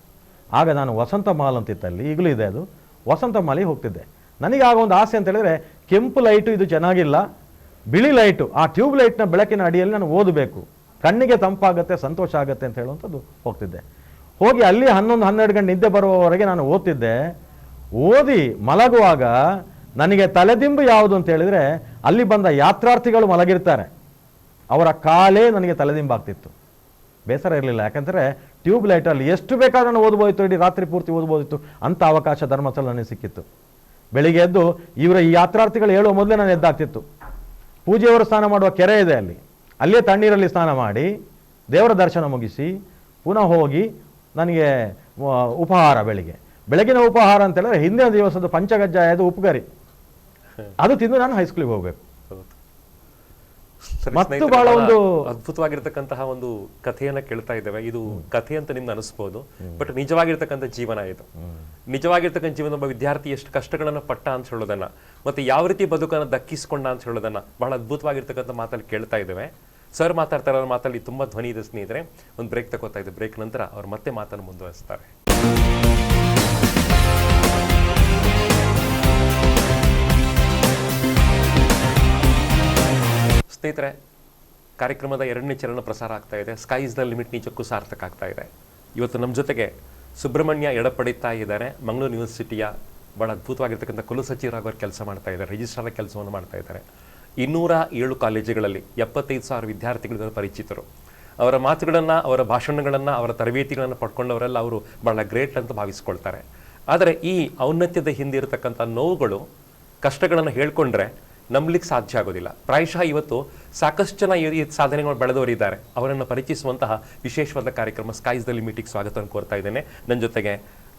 ಆಗ ನಾನು ವಸಂತ ಮಾಲ್ ಅಂತಿತ್ತಲ್ಲಿ, ಈಗಲೂ ಇದೆ ಅದು, ವಸಂತ ಮಾಲಿಗೆ ಹೋಗ್ತಿದ್ದೆ. ನನಗೆ ಆಗ ಒಂದು ಆಸೆ ಅಂತ ಹೇಳಿದರೆ, ಕೆಂಪು ಲೈಟು ಇದು ಚೆನ್ನಾಗಿಲ್ಲ, ಬಿಳಿ ಲೈಟು, ಆ ಟ್ಯೂಬ್ ಲೈಟ್ನ ಬೆಳಕಿನ ಅಡಿಯಲ್ಲಿ ನಾನು ಓದಬೇಕು, ಕಣ್ಣಿಗೆ ತಂಪಾಗುತ್ತೆ, ಸಂತೋಷ ಆಗುತ್ತೆ ಅಂತ ಹೇಳುವಂಥದ್ದು ಹೋಗ್ತಿದ್ದೆ. ಹೋಗಿ ಅಲ್ಲಿ 11-12 ಗಂಟೆ ನಿದ್ದೆ ಬರುವವರೆಗೆ ನಾನು ಓದ್ತಿದ್ದೆ. ಓದಿ ಮಲಗುವಾಗ ನನಗೆ ತಲೆದಿಂಬು ಯಾವುದು ಅಂತ ಹೇಳಿದರೆ, ಅಲ್ಲಿ ಬಂದ ಯಾತ್ರಾರ್ಥಿಗಳು ಮಲಗಿರ್ತಾರೆ, ಅವರ ಕಾಲೇ ನನಗೆ ತಲೆದಿಂಬಾಗ್ತಿತ್ತು. ಬೇಸರ ಇರಲಿಲ್ಲ, ಯಾಕಂದರೆ ಟ್ಯೂಬ್ ಲೈಟಲ್ಲಿ ಎಷ್ಟು ಬೇಕಾದ್ರೂ ನಾನು ಓದ್ಬೋದಿತ್ತು, ಇಡೀ ರಾತ್ರಿ ಪೂರ್ತಿ ಓದ್ಬೋದಿತ್ತು. ಅಂಥ ಅವಕಾಶ ಧರ್ಮಸ್ಥಳ ನನಗೆ ಸಿಕ್ಕಿತ್ತು. ಬೆಳಿಗ್ಗೆ ಎದ್ದು ಇವರ ಈ ಯಾತ್ರಾರ್ಥಿಗಳು ಹೇಳುವ ಮೊದಲೇ ನಾನು ಎದ್ದಾಗ್ತಿತ್ತು. ಪೂಜೆಯವರು ಸ್ನಾನ ಮಾಡುವ ಕೆರೆ ಇದೆ ಅಲ್ಲಿ, ಅಲ್ಲೇ ತಣ್ಣೀರಲ್ಲಿ ಸ್ನಾನ ಮಾಡಿ ದೇವರ ದರ್ಶನ ಮುಗಿಸಿ ಪುನಃ ಹೋಗಿ ನನಗೆ ಉಪಹಾರ, ಬೆಳಗಿನ ಉಪಹಾರ ಅಂತ ಹೇಳಿದ್ರೆ ಹಿಂದಿನ ದಿವಸದ ಪಂಚಗಜ್ಜಾಯದ ಉಪ್ಪುಗರಿ, ಅದು ತಿಂದು ನಾನು ಹೈಸ್ಕೂಲಿಗೆ ಹೋಗಬೇಕು. ಮತ್ತು ಬಹಳ ಒಂದು ಅದ್ಭುತವಾಗಿರ್ತಕ್ಕಂತಹ ಒಂದು ಕಥೆಯನ್ನ ಕೇಳ್ತಾ ಇದ್ದೇವೆ. ಇದು ಕಥೆ ಅಂತ ನಿಮ್ಗೆ ಅನಿಸ್ಬೋದು, ಬಟ್ ನಿಜವಾಗಿರ್ತಕ್ಕಂಥ ಜೀವನ ಇದು. ನಿಜವಾಗಿರ್ತಕ್ಕಂಥ ಜೀವನ ಒಬ್ಬ ವಿದ್ಯಾರ್ಥಿ ಎಷ್ಟು ಕಷ್ಟಗಳನ್ನ ಪಟ್ಟ ಅಂತ ಹೇಳೋದನ್ನ, ಮತ್ತೆ ಯಾವ ರೀತಿ ಬದುಕನ್ನ ದಕ್ಕಿಸ್ಕೊಂಡ ಅಂತ ಹೇಳೋದನ್ನ ಬಹಳ ಅದ್ಭುತವಾಗಿರ್ತಕ್ಕಂಥ ಮಾತಲ್ಲಿ ಕೇಳ್ತಾ ಇದ್ದೇವೆ. ಸರ್ ಮಾತಾಡ್ತಾ ಇರೋ ಮಾತಲ್ಲಿ ತುಂಬಾ ಧ್ವನಿ ಇದೆ ಸ್ನೇಹಿತರೆ. ಒಂದು ಬ್ರೇಕ್ ತಗೋತಾ ಇದೆ. ಬ್ರೇಕ್ ನಂತರ ಅವ್ರು ಮತ್ತೆ ಮಾತನ್ನು ಮುಂದುವರಿಸ್ತಾರೆ. ಸ್ನೇಹಿತರೆ, ಕಾರ್ಯಕ್ರಮದ 2ನೇ ಚರಣ ಪ್ರಸಾರ ಆಗ್ತಾ ಇದೆ. ಸ್ಕೈ ಇಸ್ ದ ಲಿಮಿಟ್ ನಿಜಕ್ಕೂ ಸಾರ್ಥಕ ಆಗ್ತಾ ಇದೆ. ಇವತ್ತು ನಮ್ಮ ಜೊತೆಗೆ ಸುಬ್ರಹ್ಮಣ್ಯ ಎಡಪಡಿತಾ ಇದ್ದಾರೆ. ಮಂಗಳೂರು ಯೂನಿವರ್ಸಿಟಿಯ ಬಹಳ ಅದ್ಭುತವಾಗಿರ್ತಕ್ಕಂಥ ಕುಲಸಚಿವರಾಗಿ ಕೆಲಸ ಮಾಡ್ತಾ ಇದ್ದಾರೆ, ರಿಜಿಸ್ಟ್ರಾರ್ ಕೆಲಸವನ್ನು ಮಾಡ್ತಾ ಇದ್ದಾರೆ. 207 ಕಾಲೇಜುಗಳಲ್ಲಿ 75,000 ವಿದ್ಯಾರ್ಥಿಗಳ ಪರಿಚಿತರು. ಅವರ ಮಾತುಗಳನ್ನು, ಅವರ ಭಾಷಣಗಳನ್ನು, ಅವರ ತರಬೇತಿಗಳನ್ನು ಪಡ್ಕೊಂಡವರೆಲ್ಲ ಅವರು ಬಹಳ ಗ್ರೇಟ್ ಅಂತ ಭಾವಿಸ್ಕೊಳ್ತಾರೆ. ಆದರೆ ಈ ಔನ್ನತ್ಯದ ಹಿಂದೆ ಇರತಕ್ಕಂಥ ನೋವುಗಳು, ಕಷ್ಟಗಳನ್ನು ಹೇಳ್ಕೊಂಡ್ರೆ ನಂಬಲಿಕ್ಕೆ ಸಾಧ್ಯ ಆಗೋದಿಲ್ಲ. ಪ್ರಾಯಶಃ ಇವತ್ತು ಸಾಕಷ್ಟು ಜನ ಈ ಸಾಧನೆಗಳು ಬೆಳೆದವರಿದ್ದಾರೆ. ಅವರನ್ನು ಪರಿಚಯಿಸುವಂತಹ ವಿಶೇಷವಾದ ಕಾರ್ಯಕ್ರಮ ಸ್ಕೈಸ್ ದ ಲಿಮಿಟಿಗೆ ಸ್ವಾಗತವನ್ನು ಕೋರ್ತಾ ಇದ್ದೇನೆ. ನನ್ನ ಜೊತೆಗೆ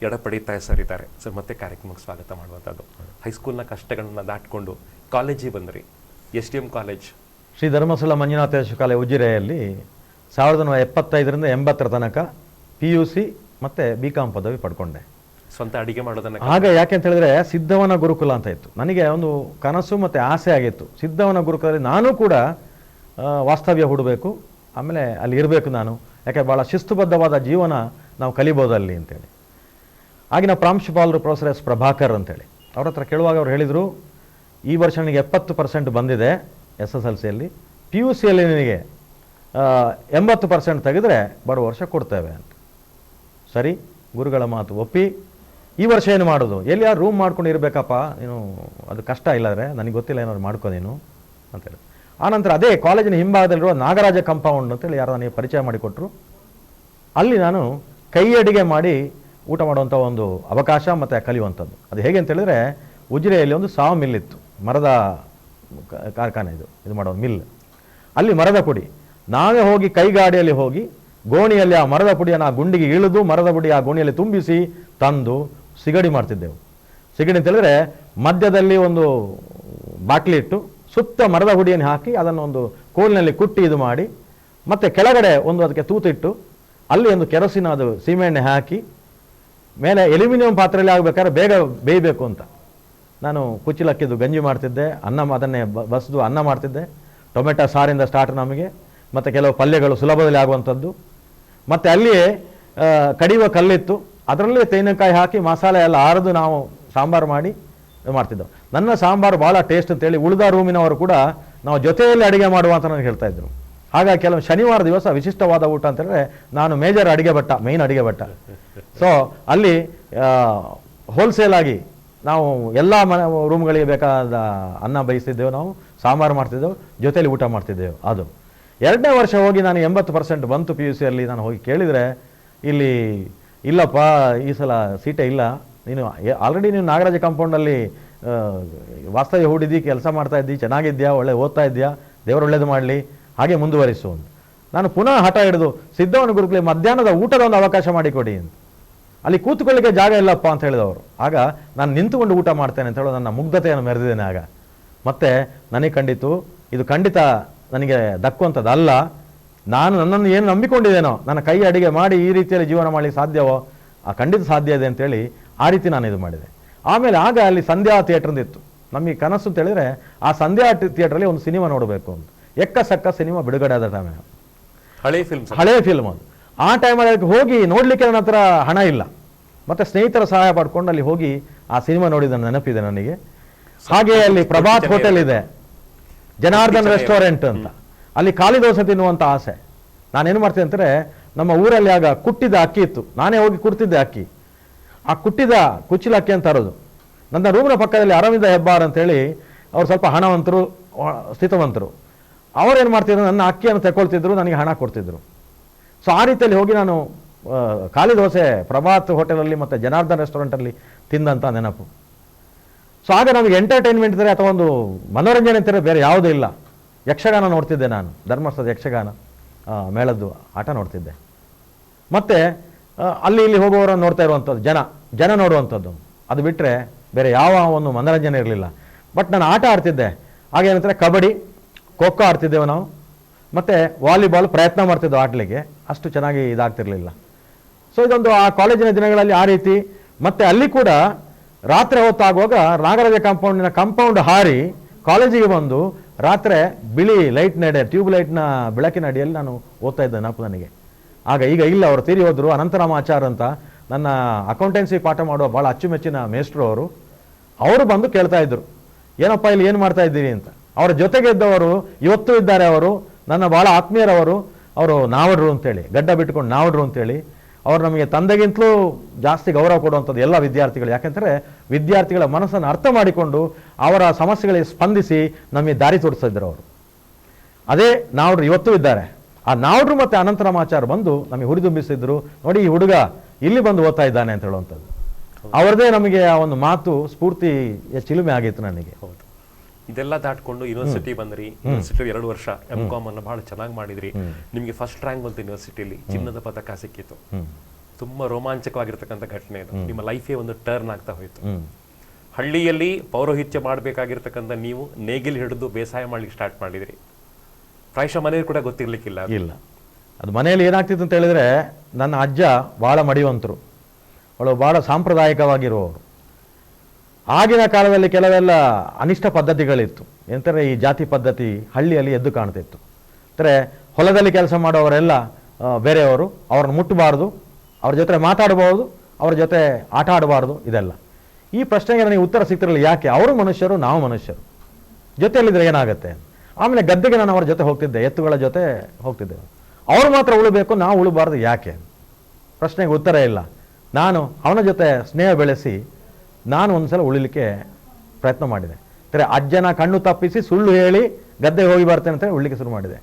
ಎಡಪಡಿತಾ ಸರ್ ಇದ್ದಾರೆ. ಸರ್, ಮತ್ತೆ ಕಾರ್ಯಕ್ರಮಕ್ಕೆ ಸ್ವಾಗತ ಮಾಡುವಂಥದ್ದು. ಹೈಸ್ಕೂಲ್ನ ಕಷ್ಟಗಳನ್ನು ದಾಟ್ಕೊಂಡು ಕಾಲೇಜಿಗೆ ಬಂದ್ರಿ. SDM college, Shri Dharmasthala Manjunatheshwara college ಉಜಿರೆಯಲ್ಲಿ 1975ರಿಂದ 80 ತನಕ PUC ಮತ್ತು BCom ಪದವಿ ಪಡ್ಕೊಂಡೆ. ಸ್ವಂತ ಅಡಿಗೆ ಮಾಡೋದನ್ನ ಆಗ ಯಾಕೆ ಅಂತ ಹೇಳಿದ್ರೆ ಸಿದ್ಧವನ ಗುರುಕುಲ ಅಂತ ಇತ್ತು. ನನಗೆ ಒಂದು ಕನಸು ಮತ್ತು ಆಸೆ ಆಗಿತ್ತು, ಸಿದ್ಧವನ ಗುರುಕುಲದಲ್ಲಿ ನಾನು ಕೂಡ ವಾಸ್ತವ್ಯ ಹೂಡಬೇಕು, ಆಮೇಲೆ ಅಲ್ಲಿ ಇರಬೇಕು ನಾನು, ಯಾಕೆ ಭಾಳ ಶಿಸ್ತುಬದ್ಧವಾದ ಜೀವನ ನಾವು ಕಲಿಬೋದು ಅಲ್ಲಿ ಅಂತೇಳಿ. ಆಗಿನ ಪ್ರಾಂಶುಪಾಲರು ಪ್ರೊಫೆಸರ್ S. ಪ್ರಭಾಕರ್ ಅಂತೇಳಿ, ಅವ್ರ ಹತ್ರ ಕೇಳುವಾಗ ಅವ್ರು ಹೇಳಿದರು, ಈ ವರ್ಷ ನನಗೆ 70% ಬಂದಿದೆ SSLCಯಲ್ಲಿ, PUCಯಲ್ಲಿ ನಿನಗೆ 80% ತೆಗೆದ್ರೆ ಬರೋ ವರ್ಷ ಕೊಡ್ತೇವೆ ಅಂತ. ಸರಿ, ಗುರುಗಳ ಮಾತು ಒಪ್ಪಿ ಈ ವರ್ಷ ಏನು ಮಾಡೋದು, ಎಲ್ಲಿ ಯಾರು ರೂಮ್ ಮಾಡ್ಕೊಂಡು ಇರಬೇಕಪ್ಪ ನೀನು, ಅದು ಕಷ್ಟ ಇಲ್ಲಾದರೆ ನನಗೆ ಗೊತ್ತಿಲ್ಲ, ಏನಾದ್ರು ಮಾಡ್ಕೋ ನೀನು ಅಂತೇಳಿ. ಆನಂತರ ಅದೇ ಕಾಲೇಜಿನ ಹಿಂಭಾಗದಲ್ಲಿರುವ ನಾಗರಾಜ ಕಂಪೌಂಡ್ ಅಂತೇಳಿ ಯಾರು ನನಗೆ ಪರಿಚಯ ಮಾಡಿಕೊಟ್ರು. ಅಲ್ಲಿ ನಾನು ಕೈ ಅಡಿಗೆ ಮಾಡಿ ಊಟ ಮಾಡುವಂಥ ಒಂದು ಅವಕಾಶ ಮತ್ತು ಕಲಿಯುವಂಥದ್ದು. ಅದು ಹೇಗೆ ಅಂತೇಳಿದರೆ, ಉಜಿರೆಯಲ್ಲಿ ಒಂದು ಸಾವು ಮಿಲ್ ಇತ್ತು, ಮರದ ಕಾರ್ಖಾನೆ, ಇದು ಮಾಡೋ ಮಿಲ್. ಅಲ್ಲಿ ಮರದ ಪುಡಿ ನಾವೇ ಹೋಗಿ ಕೈಗಾಡಿಯಲ್ಲಿ ಹೋಗಿ ಗೋಣಿಯಲ್ಲಿ ಆ ಮರದ ಪುಡಿಯನ್ನು ಆ ಗುಂಡಿಗೆ ಇಳಿದು ಮರದ ಪುಡಿ ಆ ಗೋಣಿಯಲ್ಲಿ ತುಂಬಿಸಿ ತಂದು ಸಿಗಡಿ ಮಾಡ್ತಿದ್ದೆವು. ಸಿಗಡಿ ಅಂತ ಹೇಳಿದ್ರೆ ಮಧ್ಯದಲ್ಲಿ ಒಂದು ಬಾಟ್ಲಿ ಇಟ್ಟು ಸುತ್ತ ಮರದ ಹುಡಿಯನ್ನು ಹಾಕಿ ಅದನ್ನು ಒಂದು ಕೋಲಿನಲ್ಲಿ ಕುಟ್ಟಿ ಇದು ಮಾಡಿ, ಮತ್ತು ಕೆಳಗಡೆ ಒಂದು ಅದಕ್ಕೆ ತೂತಿಟ್ಟು ಅಲ್ಲಿ ಒಂದು ಕೆರೋಸಿನ್ ಅದು ಸೀಮೆಎಣ್ಣೆ ಹಾಕಿ ಮೇಲೆ ಎಲ್ಯೂಮಿನಿಯಂ ಪಾತ್ರೆಯಲ್ಲಿ ಆಗಬೇಕಾದ್ರೆ ಬೇಗ ಬೇಯಬೇಕು ಅಂತ ನಾನು ಕುಚ್ಚಿಲಕ್ಕಿದ್ದು ಗಂಜಿ ಮಾಡ್ತಿದ್ದೆ, ಅದನ್ನೇ ಬಸಿದು ಅನ್ನ ಮಾಡ್ತಿದ್ದೆ. ಟೊಮೆಟೊ ಸಾರಿಂದ ಸ್ಟಾರ್ಟ್ ನಮಗೆ, ಮತ್ತು ಕೆಲವು ಪಲ್ಯಗಳು ಸುಲಭದಲ್ಲಿ ಆಗುವಂಥದ್ದು. ಮತ್ತು ಅಲ್ಲಿಯೇ ಕಡಿಯುವ ಕಲ್ಲಿತ್ತು, ಅದರಲ್ಲೇ ತೆಂಗಿನಕಾಯಿ ಹಾಕಿ ಮಸಾಲೆ ಎಲ್ಲ ಅರೆದು ನಾವು ಸಾಂಬಾರು ಮಾಡಿ ಮಾಡ್ತಿದ್ದೆವು. ನನ್ನ ಸಾಂಬಾರು ಭಾಳ ಟೇಸ್ಟ್ ಅಂತೇಳಿ ಉಳಿದ ರೂಮಿನವರು ಕೂಡ ನಾವು ಜೊತೆಯಲ್ಲಿ ಅಡುಗೆ ಮಾಡುವ ಅಂತ ನನಗೆ ಹೇಳ್ತಾಯಿದ್ರು. ಹಾಗಾಗಿ ಕೆಲವು ಶನಿವಾರ ದಿವಸ ವಿಶಿಷ್ಟವಾದ ಊಟ ಅಂತ ಹೇಳಿದ್ರೆ ನಾನು ಮೇಜರ್ ಅಡುಗೆ ಭಟ್ಟ, ಮೇಯ್ನ್ ಅಡುಗೆ ಭಟ್ಟ. ಸೊ ಅಲ್ಲಿ ಹೋಲ್ಸೇಲ್ ಆಗಿ ನಾವು ಎಲ್ಲ ರೂಮ್ಗಳಿಗೆ ಬೇಕಾದ ಅನ್ನ ಬೇಯಿಸ್ತಿದ್ದೆವು, ನಾವು ಸಾಂಬಾರು ಮಾಡ್ತಿದ್ದೆವು, ಜೊತೆಯಲ್ಲಿ ಊಟ ಮಾಡ್ತಿದ್ದೆವು. ಅದು 2ನೇ ವರ್ಷ ಹೋಗಿ ನಾನು 80% ಬಂತು PUC ಅಲ್ಲಿ. ನಾನು ಹೋಗಿ ಕೇಳಿದರೆ ಇಲ್ಲಿ ಇಲ್ಲಪ್ಪ ಈ ಸಲ ಸೀಟೇ ಇಲ್ಲ, ನೀನು ಆಲ್ರೆಡಿ ನೀನು ನಾಗರಾಜ ಕಾಂಪೌಂಡಲ್ಲಿ ವಾಸ್ತವ್ಯ ಹೂಡಿದ್ದಿ, ಕೆಲಸ ಮಾಡ್ತಾ ಇದ್ದಿ, ಚೆನ್ನಾಗಿದ್ಯಾ, ಒಳ್ಳೆ ಓದ್ತಾ ಇದೆಯಾ, ದೇವರು ಒಳ್ಳೇದು ಮಾಡಲಿ, ಹಾಗೆ ಮುಂದುವರಿಸು ಅಂತ. ನಾನು ಪುನಃ ಹಠ ಹಿಡಿದು ಸಿದ್ಧವನ ಗುರುಕುಲೇ ಮಧ್ಯಾಹ್ನದ ಊಟದ ಒಂದು ಅವಕಾಶ ಮಾಡಿಕೊಡಿ ಅಂತ. ಅಲ್ಲಿ ಕೂತ್ಕೊಳ್ಳಿಕ್ಕೆ ಜಾಗ ಇಲ್ಲಪ್ಪ ಅಂತ ಹೇಳಿದವರು. ಆಗ ನಾನು ನಿಂತುಕೊಂಡು ಊಟ ಮಾಡ್ತೇನೆ ಅಂತ ಹೇಳೋ ನನ್ನ ಮುಗ್ಧತೆಯನ್ನು ಮೆರೆದಿದ್ದೇನೆ ಆಗ. ಮತ್ತು ನನಗೆ ಖಂಡಿತು ಇದು ಖಂಡಿತ ನನಗೆ ದಕ್ಕುವಂಥದ್ದಲ್ಲ. ನಾನು ನನ್ನನ್ನು ಏನು ನಂಬಿಕೊಂಡಿದ್ದೇನೋ, ನನ್ನ ಕೈ ಅಡಿಗೆ ಮಾಡಿ ಈ ರೀತಿಯಲ್ಲಿ ಜೀವನ ಮಾಡಲಿಕ್ಕೆ ಸಾಧ್ಯವೋ, ಖಂಡಿತ ಸಾಧ್ಯ ಇದೆ ಅಂತೇಳಿ ಆ ರೀತಿ ನಾನು ಇದು ಮಾಡಿದೆ. ಆಮೇಲೆ ಆಗ ಅಲ್ಲಿ ಸಂಧ್ಯಾ ಥಿಯೇಟ್ರ್ ಇತ್ತು. ನಮಗೆ ಕನಸು ಅಂತ ಹೇಳಿದರೆ ಆ ಸಂಧ್ಯಾ ಥಿಯೇಟ್ರಲ್ಲಿ ಒಂದು ಸಿನಿಮಾ ನೋಡಬೇಕು ಅಂತ. ಎಕ್ಕಸಕ್ಕ ಸಿನಿಮಾ ಬಿಡುಗಡೆ ಆದ ಟೈಮ್, ಹಳೆಯ ಫಿಲ್ಮ್ ಅದು. ಆ ಟೈಮಲ್ಲಿ ಅದಕ್ಕೆ ಹೋಗಿ ನೋಡಲಿಕ್ಕೆ ನನ್ನ ಹತ್ರ ಹಣ ಇಲ್ಲ, ಮತ್ತು ಸ್ನೇಹಿತರ ಸಹಾಯ ಪಡ್ಕೊಂಡು ಅಲ್ಲಿ ಹೋಗಿ ಆ ಸಿನಿಮಾ ನೋಡಿದ ನೆನಪಿದೆ ನನಗೆ. ಹಾಗೆ ಅಲ್ಲಿ ಪ್ರಭಾತ್ ಹೋಟೆಲ್ ಇದೆ, ಜನಾರ್ದನ್ ರೆಸ್ಟೋರೆಂಟ್ ಅಂತ, ಅಲ್ಲಿ ಖಾಲಿ ದೋಸೆ ತಿನ್ನುವಂಥ ಆಸೆ. ನಾನೇನು ಮಾಡ್ತೀನಿ ಅಂತಾರೆ, ನಮ್ಮ ಊರಲ್ಲಿ ಆಗ ಕುಟ್ಟಿದ ಅಕ್ಕಿ ಇತ್ತು, ನಾನೇ ಹೋಗಿ ಕುಡ್ತಿದ್ದೆ ಅಕ್ಕಿ. ಆ ಕುಟ್ಟಿದ ಕುಚ್ಚಿಲ ಅಕ್ಕಿ ಅಂತ ತರೋದು. ನನ್ನ ರೂಮಿನ ಪಕ್ಕದಲ್ಲಿ ಅರವಿಂದ ಹೆಬ್ಬಾರ್ ಅಂತೇಳಿ ಅವ್ರು ಸ್ವಲ್ಪ ಹಣವಂತರು, ಸ್ಥಿತವಂತರು. ಅವರೇನು ಮಾಡ್ತಿದ್ರು, ನನ್ನ ಅಕ್ಕಿಯನ್ನು ತಗೊಳ್ತಿದ್ರು, ನನಗೆ ಹಣ ಕೊಡ್ತಿದ್ರು. ಸೊ ಆ ರೀತಿಯಲ್ಲಿ ಹೋಗಿ ನಾನು ಖಾಲಿ ದೋಸೆ ಪ್ರಭಾತ್ ಹೋಟೆಲಲ್ಲಿ ಮತ್ತು ಜನಾರ್ದನ್ ರೆಸ್ಟೋರೆಂಟಲ್ಲಿ ತಿಂದಂಥ ನೆನಪು. ಸೊ ಆಗ ನಮಗೆ ಎಂಟರ್ಟೈನ್ಮೆಂಟ್ ಇದ್ದರೆ ಅಥವಾ ಒಂದು ಮನೋರಂಜನೆ ಇದ್ದರೆ ಬೇರೆ ಯಾವುದೂ ಇಲ್ಲ. ಯಕ್ಷಗಾನ ನೋಡ್ತಿದ್ದೆ ನಾನು, ಧರ್ಮಸ್ಥಳದ ಯಕ್ಷಗಾನ ಮೇಳದ್ದು ಆಟ ನೋಡ್ತಿದ್ದೆ. ಮತ್ತು ಅಲ್ಲಿ ಇಲ್ಲಿ ಹೋಗುವವರನ್ನು ನೋಡ್ತಾ ಇರುವಂಥದ್ದು, ಜನ ನೋಡುವಂಥದ್ದು, ಅದು ಬಿಟ್ಟರೆ ಬೇರೆ ಯಾವ ಒಂದು ಮನೋರಂಜನೆ ಇರಲಿಲ್ಲ. ಬಟ್ ನಾನು ಆಟ ಆಡ್ತಿದ್ದೆ. ಹಾಗೇನಂದರೆ ಕಬಡ್ಡಿ, ಖೋ ಖೋ ಆಡ್ತಿದ್ದೆವು ನಾವು, ಮತ್ತು ವಾಲಿಬಾಲ್ ಪ್ರಯತ್ನ ಮಾಡ್ತಿದ್ದೆವು ಆಡಲಿಕ್ಕೆ, ಅಷ್ಟು ಚೆನ್ನಾಗಿ ಇದಾಗ್ತಿರಲಿಲ್ಲ. ಸೊ ಇದೊಂದು ಆ ಕಾಲೇಜಿನ ದಿನಗಳಲ್ಲಿ ಆ ರೀತಿ. ಮತ್ತು ಅಲ್ಲಿ ಕೂಡ ರಾತ್ರಿ ಹೊತ್ತಾಗುವಾಗ ನಾಗರಾಜ ಕಾಂಪೌಂಡ್ ಹಾರಿ ಕಾಲೇಜಿಗೆ ಬಂದು ರಾತ್ರಿ ಬಿಳಿ ಲೈಟ್ ನಡೆ, ಟ್ಯೂಬ್ ಲೈಟ್ನ ಬೆಳಕಿನ ಅಡಿಯಲ್ಲಿ ನಾನು ಓದ್ತಾ ಇದ್ದೆ ನೆನಪು ನನಗೆ. ಆಗ ಈಗ ಇಲ್ಲ, ಅವರು ತೀರಿ ಹೋದರು. ಅನಂತರಾಮ ಆಚಾರ್ ಅಂತ ನನ್ನ ಅಕೌಂಟೆನ್ಸಿ ಪಾಠ ಮಾಡುವ ಭಾಳ ಅಚ್ಚುಮೆಚ್ಚಿನ ಮೇಸ್ಟ್ರು ಅವರು ಬಂದು ಕೇಳ್ತಾ ಇದ್ರು, ಏನಪ್ಪ ಇಲ್ಲಿ ಏನು ಮಾಡ್ತಾ ಇದ್ದೀರಿ ಅಂತ. ಅವರ ಜೊತೆಗೆ ಇದ್ದವರು ಇವತ್ತು ಇದ್ದಾರೆ, ಅವರು ನನ್ನ ಭಾಳ ಆತ್ಮೀಯರವರು. ಅವರು ನಾವಡ್ರು ಅಂತೇಳಿ, ಗಡ್ಡ ಬಿಟ್ಟುಕೊಂಡು ನಾವಡ್ರು ಅಂತೇಳಿ. ಅವರು ನಮಗೆ ತಂದೆಗಿಂತಲೂ ಜಾಸ್ತಿ ಗೌರವ ಕೊಡುವಂಥದ್ದು ಎಲ್ಲ ವಿದ್ಯಾರ್ಥಿಗಳು. ಯಾಕೆಂದರೆ ವಿದ್ಯಾರ್ಥಿಗಳ ಮನಸ್ಸನ್ನು ಅರ್ಥ ಮಾಡಿಕೊಂಡು ಅವರ ಸಮಸ್ಯೆಗಳಿಗೆ ಸ್ಪಂದಿಸಿ ನಮಗೆ ದಾರಿ ತೋರಿಸ್ತಿದ್ರು ಅವರು. ಅದೇ ನಾವಡ್ರು ಇವತ್ತೂ ಇದ್ದಾರೆ. ಆ ನಾವಡ್ರು ಮತ್ತು ಅನಂತರಾಮಾಚಾರ್ ಬಂದು ನಮಗೆ ಹುರಿದುಂಬಿಸಿದ್ರು, ನೋಡಿ ಈ ಹುಡುಗ ಇಲ್ಲಿ ಬಂದು ಓದ್ತಾ ಇದ್ದಾನೆ ಅಂತ ಹೇಳುವಂಥದ್ದು. ಅವರದೇ ನಮಗೆ ಆ ಒಂದು ಮಾತು ಸ್ಫೂರ್ತಿ ಚಿಲುಮೆ ಆಗಿತ್ತು ನನಗೆ. ಹೌದು, ಇದೆಲ್ಲ ದಾಟ್ಕೊಂಡು ಯೂನಿವರ್ಸಿಟಿ ಬಂದ್ರಿ. ಯೂನಿವರ್ಸಿಟಿ 2 ವರ್ಷ MCom ಅನ್ನು ಬಹಳ ಚೆನ್ನಾಗಿ ಮಾಡಿದ್ರಿ. ನಿಮಗೆ ಫಸ್ಟ್ ರ್ಯಾಂಕ್ ಬಂತು ಯೂನಿವರ್ಸಿಟಿಯಲ್ಲಿ, ಚಿನ್ನದ ಪದಕ ಸಿಕ್ಕಿತ್ತು. ತುಂಬಾ ರೋಮಾಂಚಕವಾಗಿರ್ತಕ್ಕಂಥ ಘಟನೆ ಇದು. ನಿಮ್ಮ ಲೈಫೇ ಒಂದು ಟರ್ನ್ ಆಗ್ತಾ ಹೋಯಿತು. ಹಳ್ಳಿಯಲ್ಲಿ ಪೌರೋಹಿತ್ಯ ಮಾಡಬೇಕಾಗಿರ್ತಕ್ಕಂಥ ನೀವು ನೇಗಿಲು ಹಿಡಿದು ಬೇಸಾಯ ಮಾಡ್ಲಿಕ್ಕೆ ಸ್ಟಾರ್ಟ್ ಮಾಡಿದ್ರಿ. ಪ್ರಾಯಶಃ ಮನೆಯಲ್ಲಿ ಕೂಡ ಗೊತ್ತಿರ್ಲಿಕ್ಕಿಲ್ಲ. ಇಲ್ಲ, ಅದು ಮನೆಯಲ್ಲಿ ಏನಾಗ್ತಿತ್ತು ಅಂತ ಹೇಳಿದ್ರೆ, ನನ್ನ ಅಜ್ಜ ಭಾಳ ಮಡಿವಂತರು, ಅವಳು ಭಾಳ ಸಾಂಪ್ರದಾಯಿಕವಾಗಿರುವವರು. ಆಗಿನ ಕಾಲದಲ್ಲಿ ಕೆಲವೆಲ್ಲ ಅನಿಷ್ಟ ಪದ್ಧತಿಗಳಿತ್ತು. ಎಂದರೆ ಈ ಜಾತಿ ಪದ್ಧತಿ ಹಳ್ಳಿಯಲ್ಲಿ ಎದ್ದು ಕಾಣ್ತಿತ್ತು. ಅಂದರೆ ಹೊಲದಲ್ಲಿ ಕೆಲಸ ಮಾಡೋವರೆಲ್ಲ ಬೇರೆಯವರು, ಅವ್ರನ್ನ ಮುಟ್ಟಬಾರ್ದು, ಅವ್ರ ಜೊತೆ ಮಾತಾಡಬಹುದು, ಅವ್ರ ಜೊತೆ ಆಟ ಆಡಬಾರ್ದು. ಇದೆಲ್ಲ ಈ ಪ್ರಶ್ನೆಗೆ ನನಗೆ ಉತ್ತರ ಸಿಗ್ತಿರಲಿಲ್ಲ. ಯಾಕೆ? ಅವರು ಮನುಷ್ಯರು, ನಾವು ಮನುಷ್ಯರು, ಜೊತೆಯಲ್ಲಿದ್ದರೆ ಏನಾಗುತ್ತೆ. ಆಮೇಲೆ ಗದ್ದೆಗೆ ನಾನು ಅವ್ರ ಜೊತೆ ಹೋಗ್ತಿದ್ದೆ, ಎತ್ತುಗಳ ಜೊತೆ ಹೋಗ್ತಿದ್ದೆ. ಅವರು ಮಾತ್ರ ಉಳಬೇಕು, ನಾವು ಉಳಬಾರ್ದು, ಯಾಕೆ? ಪ್ರಶ್ನೆಗೆ ಉತ್ತರ ಇಲ್ಲ. ನಾನು ಅವನ ಜೊತೆ ಸ್ನೇಹ ಬೆಳೆಸಿ ನಾನು ಒಂದು ಸಲ ಉಳಿಲಿಕ್ಕೆ ಪ್ರಯತ್ನ ಮಾಡಿದೆ. ಅಂದರೆ ಅಜ್ಜನ ಕಣ್ಣು ತಪ್ಪಿಸಿ ಸುಳ್ಳು ಹೇಳಿ ಗದ್ದೆಗೆ ಹೋಗಿ ಬರ್ತೇನೆ ಅಂತ ಉಳ್ಳಿಕ್ಕೆ ಶುರು ಮಾಡಿದೆ.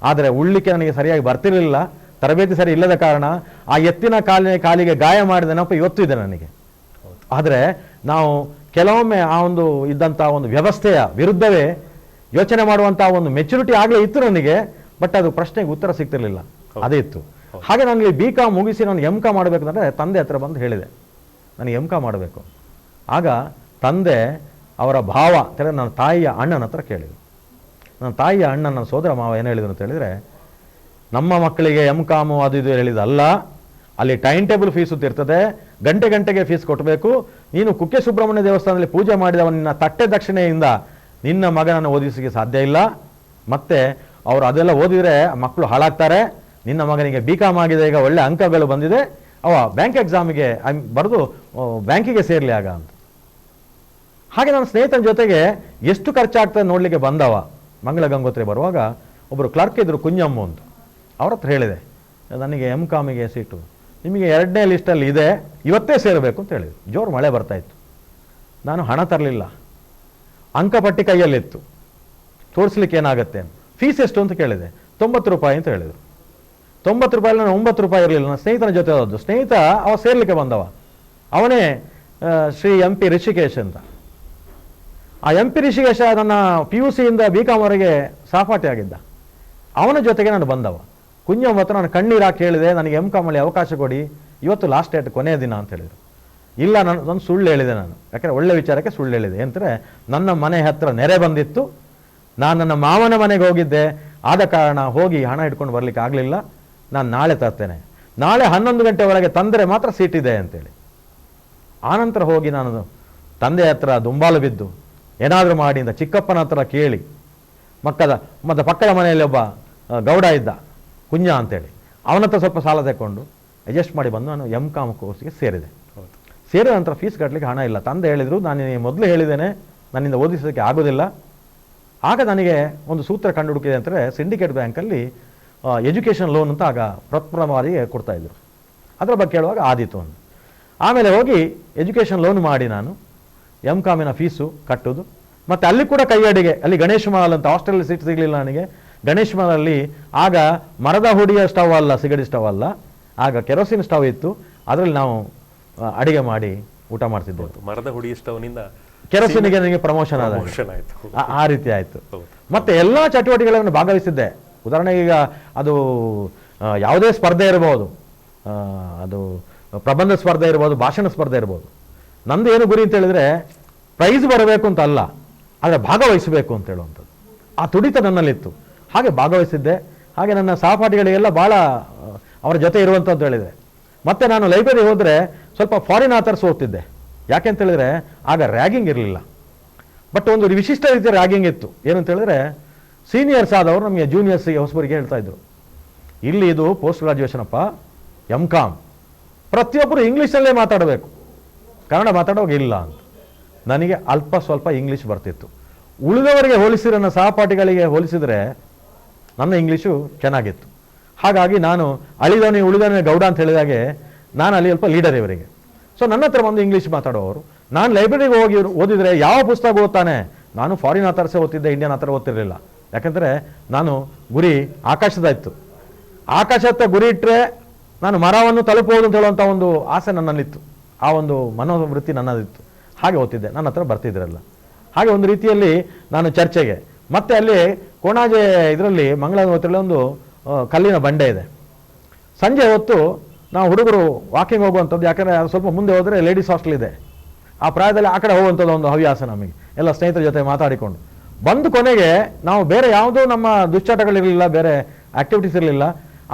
ಆದರೆ ಉಳ್ಳಿಕ್ಕೆ ನನಗೆ ಸರಿಯಾಗಿ ಬರ್ತಿರಲಿಲ್ಲ, ತರಬೇತಿ ಸರಿ ಇಲ್ಲದ ಕಾರಣ ಆ ಎತ್ತಿನ ಕಾಲಿಗೆ ಗಾಯ ಮಾಡಿದ ನೆನಪು ಇವತ್ತು ಇದೆ ನನಗೆ. ಆದರೆ ನಾವು ಕೆಲವೊಮ್ಮೆ ಆ ಒಂದು ಇದ್ದಂಥ ಒಂದು ವ್ಯವಸ್ಥೆಯ ವಿರುದ್ಧವೇ ಯೋಚನೆ ಮಾಡುವಂಥ ಒಂದು ಮೆಚುರಿಟಿ ಆಗಲೇ ಇತ್ತು ನನಗೆ. ಬಟ್ ಅದು ಪ್ರಶ್ನೆಗೆ ಉತ್ತರ ಸಿಗ್ತಿರ್ಲಿಲ್ಲ, ಅದೇ ಇತ್ತು. ಹಾಗೆ ನನಗೆ BCom ಮುಗಿಸಿ ನಾನು MCom ಮಾಡಬೇಕಂದ್ರೆ ತಂದೆ ಹತ್ರ ಬಂದು ಹೇಳಿದೆ, ನನಗೆ MCom ಮಾಡಬೇಕು. ಆಗ ತಂದೆ ಅವರ ಭಾವ ಅಂದರೆ ನನ್ನ ತಾಯಿಯ ಅಣ್ಣನ ಹತ್ರ ಕೇಳಿದರು, ನನ್ನ ತಾಯಿಯ ಅಣ್ಣ, ನನ್ನ ಸೋದರ ಮಾವ ಏನು ಹೇಳಿದ್ರು ಅಂತ ಹೇಳಿದರೆ, ನಮ್ಮ ಮಕ್ಕಳಿಗೆ MCOM ಅದು ಇದು ಹೇಳಿದಲ್ಲ, ಅಲ್ಲಿ ಟೈಮ್ ಟೇಬಲ್ ಫೀಸ್ ಇರ್ತದೆ, ಗಂಟೆಗೆ ಫೀಸ್ ಕೊಟ್ಟಬೇಕು. ನೀನು ಕುಕ್ಕೆ ಸುಬ್ರಹ್ಮಣ್ಯ ದೇವಸ್ಥಾನದಲ್ಲಿ ಪೂಜೆ ಮಾಡಿದವ ನಿನ್ನ ತಟ್ಟೆ ದಕ್ಷಿಣೆಯಿಂದ ನಿನ್ನ ಮಗನನ್ನು ಓದಿಸಲಿಕ್ಕೆ ಸಾಧ್ಯ ಇಲ್ಲ. ಮತ್ತು ಅವರು ಅದೆಲ್ಲ ಓದಿದರೆ ಮಕ್ಕಳು ಹಾಳಾಗ್ತಾರೆ. ನಿನ್ನ ಮಗನಿಗೆ BCOM ಆಗಿದೆ, ಈಗ ಒಳ್ಳೆ ಅಂಕಗಳು ಬಂದಿದೆ, ಅವ ಬ್ಯಾಂಕ್ ಎಕ್ಸಾಮಿಗೆ ಬರೆದು ಬ್ಯಾಂಕಿಗೆ ಸೇರಲಿ ಆಗ ಅಂತ. ಹಾಗೆ ನನ್ನ ಸ್ನೇಹಿತನ ಜೊತೆಗೆ ಎಷ್ಟು ಖರ್ಚಾಗ್ತದೆ ನೋಡಲಿಕ್ಕೆ ಬಂದವ. ಮಂಗಳ ಗಂಗೋತ್ರಿ ಬರುವಾಗ ಒಬ್ಬರು ಕ್ಲರ್ಕ್ ಇದ್ದರು, ಕುಂಜಮ್ಮ ಅಂತ. ಅವ್ರ ಹತ್ರ ಹೇಳಿದೆ, ನನಗೆ MCOMಗೆ ಸೀಟು ನಿಮಗೆ 2ನೇ ಲಿಸ್ಟಲ್ಲಿ ಇದೆ, ಇವತ್ತೇ ಸೇರಬೇಕು ಅಂತ ಹೇಳಿದ್ರು. ಜೋರು ಮಳೆ ಬರ್ತಾಯಿತ್ತು. ನಾನು ಹಣ ತರಲಿಲ್ಲ, ಅಂಕಪಟ್ಟಿ ಕೈಯಲ್ಲಿತ್ತು, ತೋರಿಸ್ಲಿಕ್ಕೆ ಏನಾಗುತ್ತೆ. ಫೀಸ್ ಎಷ್ಟು ಅಂತ ಕೇಳಿದೆ. 90 ರೂಪಾಯಿ ಅಂತ ಹೇಳಿದರು. 90 ರೂಪಾಯಿ ನಾನು 9 ರೂಪಾಯಿ ಇರಲಿಲ್ಲ. ನನ್ನ ಸ್ನೇಹಿತನ ಜೊತೆ ಹೋದದ್ದು. ಸ್ನೇಹಿತ ಅವ ಸೇರ್ಲಿಕ್ಕೆ ಬಂದವ, ಅವನೇ ಶ್ರೀ MP ರಿಷಿಕೇಶ್ ಅಂತ. ಆ MP ರಿಷಿಕೇಶ ನನ್ನ PUC ಇಂದ BCOM ವರೆಗೆ ಸಹಪಾಠಿ ಆಗಿದ್ದ. ಅವನ ಜೊತೆಗೆ ನಾನು ಬಂದವ. ಕುಂಜಮ್ಮ ಹತ್ರ ನಾನು ಕಣ್ಣೀರು ಹಾಕಿ ಹೇಳಿದೆ, ನನಗೆ MCOM ಅಲ್ಲಿ ಅವಕಾಶ ಕೊಡಿ, ಇವತ್ತು ಲಾಸ್ಟ್ ಡೇಟ್, ಕೊನೆಯ ದಿನ ಅಂತ ಹೇಳಿದರು. ಇಲ್ಲ, ನಾನು ಸುಳ್ಳು ಹೇಳಿದೆ. ನಾನು ಯಾಕಂದರೆ ಒಳ್ಳೆ ವಿಚಾರಕ್ಕೆ ಸುಳ್ಳು ಹೇಳಿದೆ. ಏನಂದರೆ ನನ್ನ ಮನೆ ಹತ್ರ ನೆರೆ ಬಂದಿತ್ತು, ನಾನು ನನ್ನ ಮಾವನ ಮನೆಗೆ ಹೋಗಿದ್ದೆ, ಆದ ಕಾರಣ ಹೋಗಿ ಹಣ ಇಟ್ಕೊಂಡು ಬರಲಿಕ್ಕೆ ಆಗಲಿಲ್ಲ, ನಾನು ನಾಳೆ ತರ್ತೇನೆ, ನಾಳೆ 11 ಗಂಟೆ ಒಳಗೆ ತಂದರೆ ಮಾತ್ರ ಸೀಟ್ ಇದೆ ಅಂತೇಳಿ. ಆನಂತರ ಹೋಗಿ ನಾನು ತಂದೆ ಹತ್ರ ದುಂಬಾಲು ಬಿದ್ದು ಏನಾದರೂ ಮಾಡಿ ಅಂತ ಚಿಕ್ಕಪ್ಪನ ಹತ್ರ ಕೇಳಿ, ಮತ್ತು ಪಕ್ಕದ ಮನೆಯಲ್ಲಿ ಒಬ್ಬ ಗೌಡ ಇದ್ದ, ಕುಂಜ ಅಂತೇಳಿ, ಅವನ ಹತ್ರ ಸ್ವಲ್ಪ ಸಾಲ ತಗೊಂಡು ಅಡ್ಜಸ್ಟ್ ಮಾಡಿ ಬಂದು ನಾನು MCOM ಕೋರ್ಸ್ಗೆ ಸೇರಿದೆ. ಸೇರಿದ ನಂತರ ಫೀಸ್ ಕಟ್ಟಲಿಕ್ಕೆ ಹಣ ಇಲ್ಲ. ತಂದೆ ಹೇಳಿದರು, ನಾನು ಮೊದಲು ಹೇಳಿದ್ದೇನೆ ನನ್ನಿಂದ ಓದಿಸೋದಕ್ಕೆ ಆಗೋದಿಲ್ಲ. ಆಗ ನನಗೆ ಒಂದು ಸೂತ್ರ ಕಂಡುಹುಡುಕಿದೆ ಅಂದರೆ, ಸಿಂಡಿಕೇಟ್ ಬ್ಯಾಂಕಲ್ಲಿ ಎಜುಕೇಷನ್ ಲೋನ್ ಅಂತ ಆಗ ಪ್ರಥಮವಾಗಿ ಕೊಡ್ತಾಯಿದ್ರು. ಅದರ ಬಗ್ಗೆ ಕೇಳುವಾಗ ಆದೀತು ಅಂತ. ಆಮೇಲೆ ಹೋಗಿ ಎಜುಕೇಷನ್ ಲೋನ್ ಮಾಡಿ ನಾನು MCOMನ ಫೀಸು ಕಟ್ಟೋದು. ಮತ್ತು ಅಲ್ಲಿ ಕೂಡ ಕೈ ಅಡಿಗೆ, ಅಲ್ಲಿ ಗಣೇಶ್ ಮಹಲ್ ಅಂತ ಹಾಸ್ಟೆಲಲ್ಲಿ ಸೀಟ್ ಸಿಗಲಿಲ್ಲ ನನಗೆ. ಗಣೇಶ್ ಮಹಲಲ್ಲಿ ಆಗ ಮರದ ಹುಡಿಯ ಸ್ಟವ್ ಅಲ್ಲ, ಸಿಗಡಿ ಸ್ಟವ್ ಅಲ್ಲ, ಆಗ ಕೆರೋಸಿನ್ ಸ್ಟವ್ ಇತ್ತು. ಅದರಲ್ಲಿ ನಾವು ಅಡಿಗೆ ಮಾಡಿ ಊಟ ಮಾಡ್ತಿದ್ದೆವು. ಮರದ ಹುಡಿ ಸ್ಟವ್ನಿಂದ ಕೆರೋಸಿನ್ಗೆ ನನಗೆ ಪ್ರಮೋಷನ್ ಆದ ಆ ರೀತಿ ಆಯಿತು. ಮತ್ತು ಎಲ್ಲ ಚಟುವಟಿಕೆಗಳನ್ನು ಭಾಗವಹಿಸಿದ್ದೆ. ಉದಾಹರಣೆಗೆ ಈಗ ಅದು ಯಾವುದೇ ಸ್ಪರ್ಧೆ ಇರ್ಬೋದು, ಅದು ಪ್ರಬಂಧ ಸ್ಪರ್ಧೆ ಇರ್ಬೋದು, ಭಾಷಣ ಸ್ಪರ್ಧೆ ಇರ್ಬೋದು. ನಂದು ಏನು ಗುರಿ ಅಂತ ಹೇಳಿದರೆ ಪ್ರೈಸ್ ಬರಬೇಕು ಅಂತ ಅಲ್ಲ, ಆದರೆ ಭಾಗವಹಿಸಬೇಕು ಅಂತ ಹೇಳುವಂಥದ್ದು ಆ ತುಡಿತ ನನ್ನಲ್ಲಿತ್ತು. ಹಾಗೆ ಭಾಗವಹಿಸಿದ್ದೆ. ಹಾಗೆ ನನ್ನ ಸಹಪಾಠಿಗಳಿಗೆಲ್ಲ ಭಾಳ ಅವರ ಜೊತೆ ಇರುವಂಥದ್ದು ಹೇಳಿದೆ. ಮತ್ತು ನಾನು ಲೈಬ್ರರಿ ಹೋದರೆ ಸ್ವಲ್ಪ ಫಾರಿನ್ ಆಥರ್ಸ್ ಓದ್ತಿದ್ದೆ. ಯಾಕೆಂತ ಹೇಳಿದರೆ ಆಗ ರ್ಯಾಗಿಂಗ್ ಇರಲಿಲ್ಲ, ಬಟ್ ಒಂದು ವಿಶಿಷ್ಟ ರೀತಿಯ ರ್ಯಾಗಿಂಗ್ ಇತ್ತು. ಏನಂತ ಹೇಳಿದ್ರೆ, ಸೀನಿಯರ್ಸ್ ಆದವರು ನಮಗೆ ಜೂನಿಯರ್ಸ್ಗೆ ಹೊಸಬರಿಗೆ ಹೇಳ್ತಾ ಇದ್ರು, ಇಲ್ಲಿ ಇದು ಪೋಸ್ಟ್ ಗ್ರಾಜ್ಯುಯೇಷನ್ ಅಪ್ಪ, MCOM, ಪ್ರತಿಯೊಬ್ಬರು ಇಂಗ್ಲೀಷಲ್ಲೇ ಮಾತಾಡಬೇಕು, ಕನ್ನಡ ಮಾತಾಡೋಗಿಲ್ಲ ಅಂತ. ನನಗೆ ಅಲ್ಪ ಸ್ವಲ್ಪ ಇಂಗ್ಲೀಷ್ ಬರ್ತಿತ್ತು. ಉಳಿದವರಿಗೆ ಹೋಲಿಸಿದ್ರೆ, ನನ್ನ ಸಹಪಾಠಿಗಳಿಗೆ ಹೋಲಿಸಿದರೆ ನನ್ನ ಇಂಗ್ಲೀಷು ಚೆನ್ನಾಗಿತ್ತು. ಹಾಗಾಗಿ ನಾನು ಉಳಿದವನೇ ಗೌಡ ಅಂತ ಹೇಳಿದಾಗೆ ನಾನು ಅಲ್ಲಿ ಸ್ವಲ್ಪ ಲೀಡರ್ ಇವರಿಗೆ. ಸೊ ನನ್ನ ಹತ್ರ ಬಂದು ಇಂಗ್ಲೀಷ್ ಮಾತಾಡೋರು. ನಾನು ಲೈಬ್ರರಿಗೆ ಹೋಗಿ ಓದಿದರೆ ಯಾವ ಪುಸ್ತಕ ಓದ್ತಾನೆ, ನಾನು ಫಾರಿನ್ ಆಥರ್ಸೇ ಓದ್ತಿದ್ದೆ, ಇಂಡಿಯನ್ ಆಥರ್ ಓದ್ತಿರಲಿಲ್ಲ. ಯಾಕಂದರೆ ನಾನು ಗುರಿ ಆಕಾಶದ ಇತ್ತು. ಆಕಾಶತ್ತ ಗುರಿ ಇಟ್ಟರೆ ನಾನು ಮರವನ್ನು ತಲುಪಬಹುದು ಅಂತ ಹೇಳುವಂಥ ಒಂದು ಆಸೆ ನನ್ನಲ್ಲಿತ್ತು. ಆ ಒಂದು ಮನೋವೃತ್ತಿ ನನ್ನದಿತ್ತು. ಹಾಗೆ ಓದ್ತಿದ್ದೆ, ನನ್ನ ಹತ್ರ ಬರ್ತಿದ್ರಲ್ಲ. ಹಾಗೆ ಒಂದು ರೀತಿಯಲ್ಲಿ ನಾನು ಚರ್ಚೆಗೆ, ಮತ್ತು ಅಲ್ಲಿ ಕೋಣಾಜೆ ಇದರಲ್ಲಿ ಮಂಗಳೂರಲ್ಲಿ ಒಂದು ಕಲ್ಲಿನ ಬಂಡೆ ಇದೆ. ಸಂಜೆ ಹೊತ್ತು ನಾವು ಹುಡುಗರು ವಾಕಿಂಗ್ ಹೋಗುವಂಥದ್ದು, ಯಾಕಂದರೆ ಅದು ಸ್ವಲ್ಪ ಮುಂದೆ ಹೋದರೆ ಲೇಡೀಸ್ ಹಾಸ್ಟೆಲ್ ಇದೆ. ಆ ಪ್ರಾಯದಲ್ಲಿ ಆ ಕಡೆ ಹೋಗುವಂಥದ್ದು ಒಂದು ಹವ್ಯಾಸ ನಮಗೆ, ಎಲ್ಲ ಸ್ನೇಹಿತರ ಜೊತೆ ಮಾತಾಡಿಕೊಂಡು ಬಂದು ಕೊನೆಗೆ ನಾವು ಬೇರೆ ಯಾವುದೂ ನಮ್ಮ ದುಶ್ಚಟಗಳಿರಲಿಲ್ಲ, ಬೇರೆ ಆ್ಯಕ್ಟಿವಿಟೀಸ್ ಇರಲಿಲ್ಲ.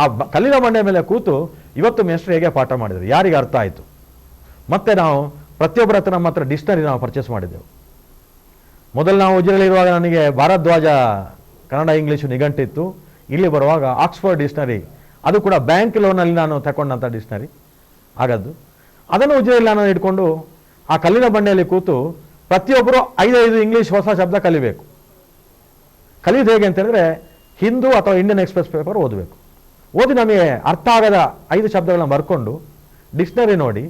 ಆ ಕಲ್ಲಿನ ಬಂಡೆ ಮೇಲೆ ಕೂತು ಇವತ್ತು ಮೇಸ್ಟ್ರು ಹೇಗೆ ಪಾಠ ಮಾಡಿದರು, ಯಾರಿಗೆ ಅರ್ಥ ಆಯಿತು. ಮತ್ತು ನಾವು ಪ್ರತಿಯೊಬ್ಬರ ಹತ್ರ ನಮ್ಮ ಹತ್ರ ಡಿಕ್ಷನರಿ ನಾವು ಪರ್ಚೇಸ್ ಮಾಡಿದ್ದೆವು. ಮೊದಲು ನಾವು ಉಜಿರೆಯಲ್ಲಿರುವಾಗ ನನಗೆ ಭಾರದ್ವಾಜ ಕನ್ನಡ ಇಂಗ್ಲೀಷು ನಿಘಂಟಿತ್ತು. ಇಲ್ಲಿ ಬರುವಾಗ ಆಕ್ಸ್ಫರ್ಡ್ ಡಿಕ್ಷನರಿ, ಅದು ಕೂಡ ಬ್ಯಾಂಕ್ ಲೋನಲ್ಲಿ ನಾನು ತಗೊಂಡಂಥ ಡಿಕ್ಷನರಿ ಆಗದ್ದು. ಅದನ್ನು ಉಜಿರೆಯಲ್ಲಿ ನಾನು ಇಟ್ಕೊಂಡು ಆ ಕಲ್ಲಿನ ಬಂಡೆಯಲ್ಲಿ ಕೂತು ಪ್ರತಿಯೊಬ್ಬರು 5 ಇಂಗ್ಲೀಷ್ ಹೊಸ ಶಬ್ದ ಕಲಿಬೇಕು. ಕಲಿಯೋದು ಹೇಗೆ ಅಂತ ಹೇಳಿದ್ರೆ, ಹಿಂದೂ ಅಥವಾ ಇಂಡಿಯನ್ ಎಕ್ಸ್ಪ್ರೆಸ್ ಪೇಪರ್ ಓದಬೇಕು. ಓದಿ ನಮಗೆ ಅರ್ಥ ಆಗದ 5 ಶಬ್ದಗಳನ್ನ ಬರ್ಕೊಂಡು ಡಿಕ್ಷನರಿ ನೋಡಿ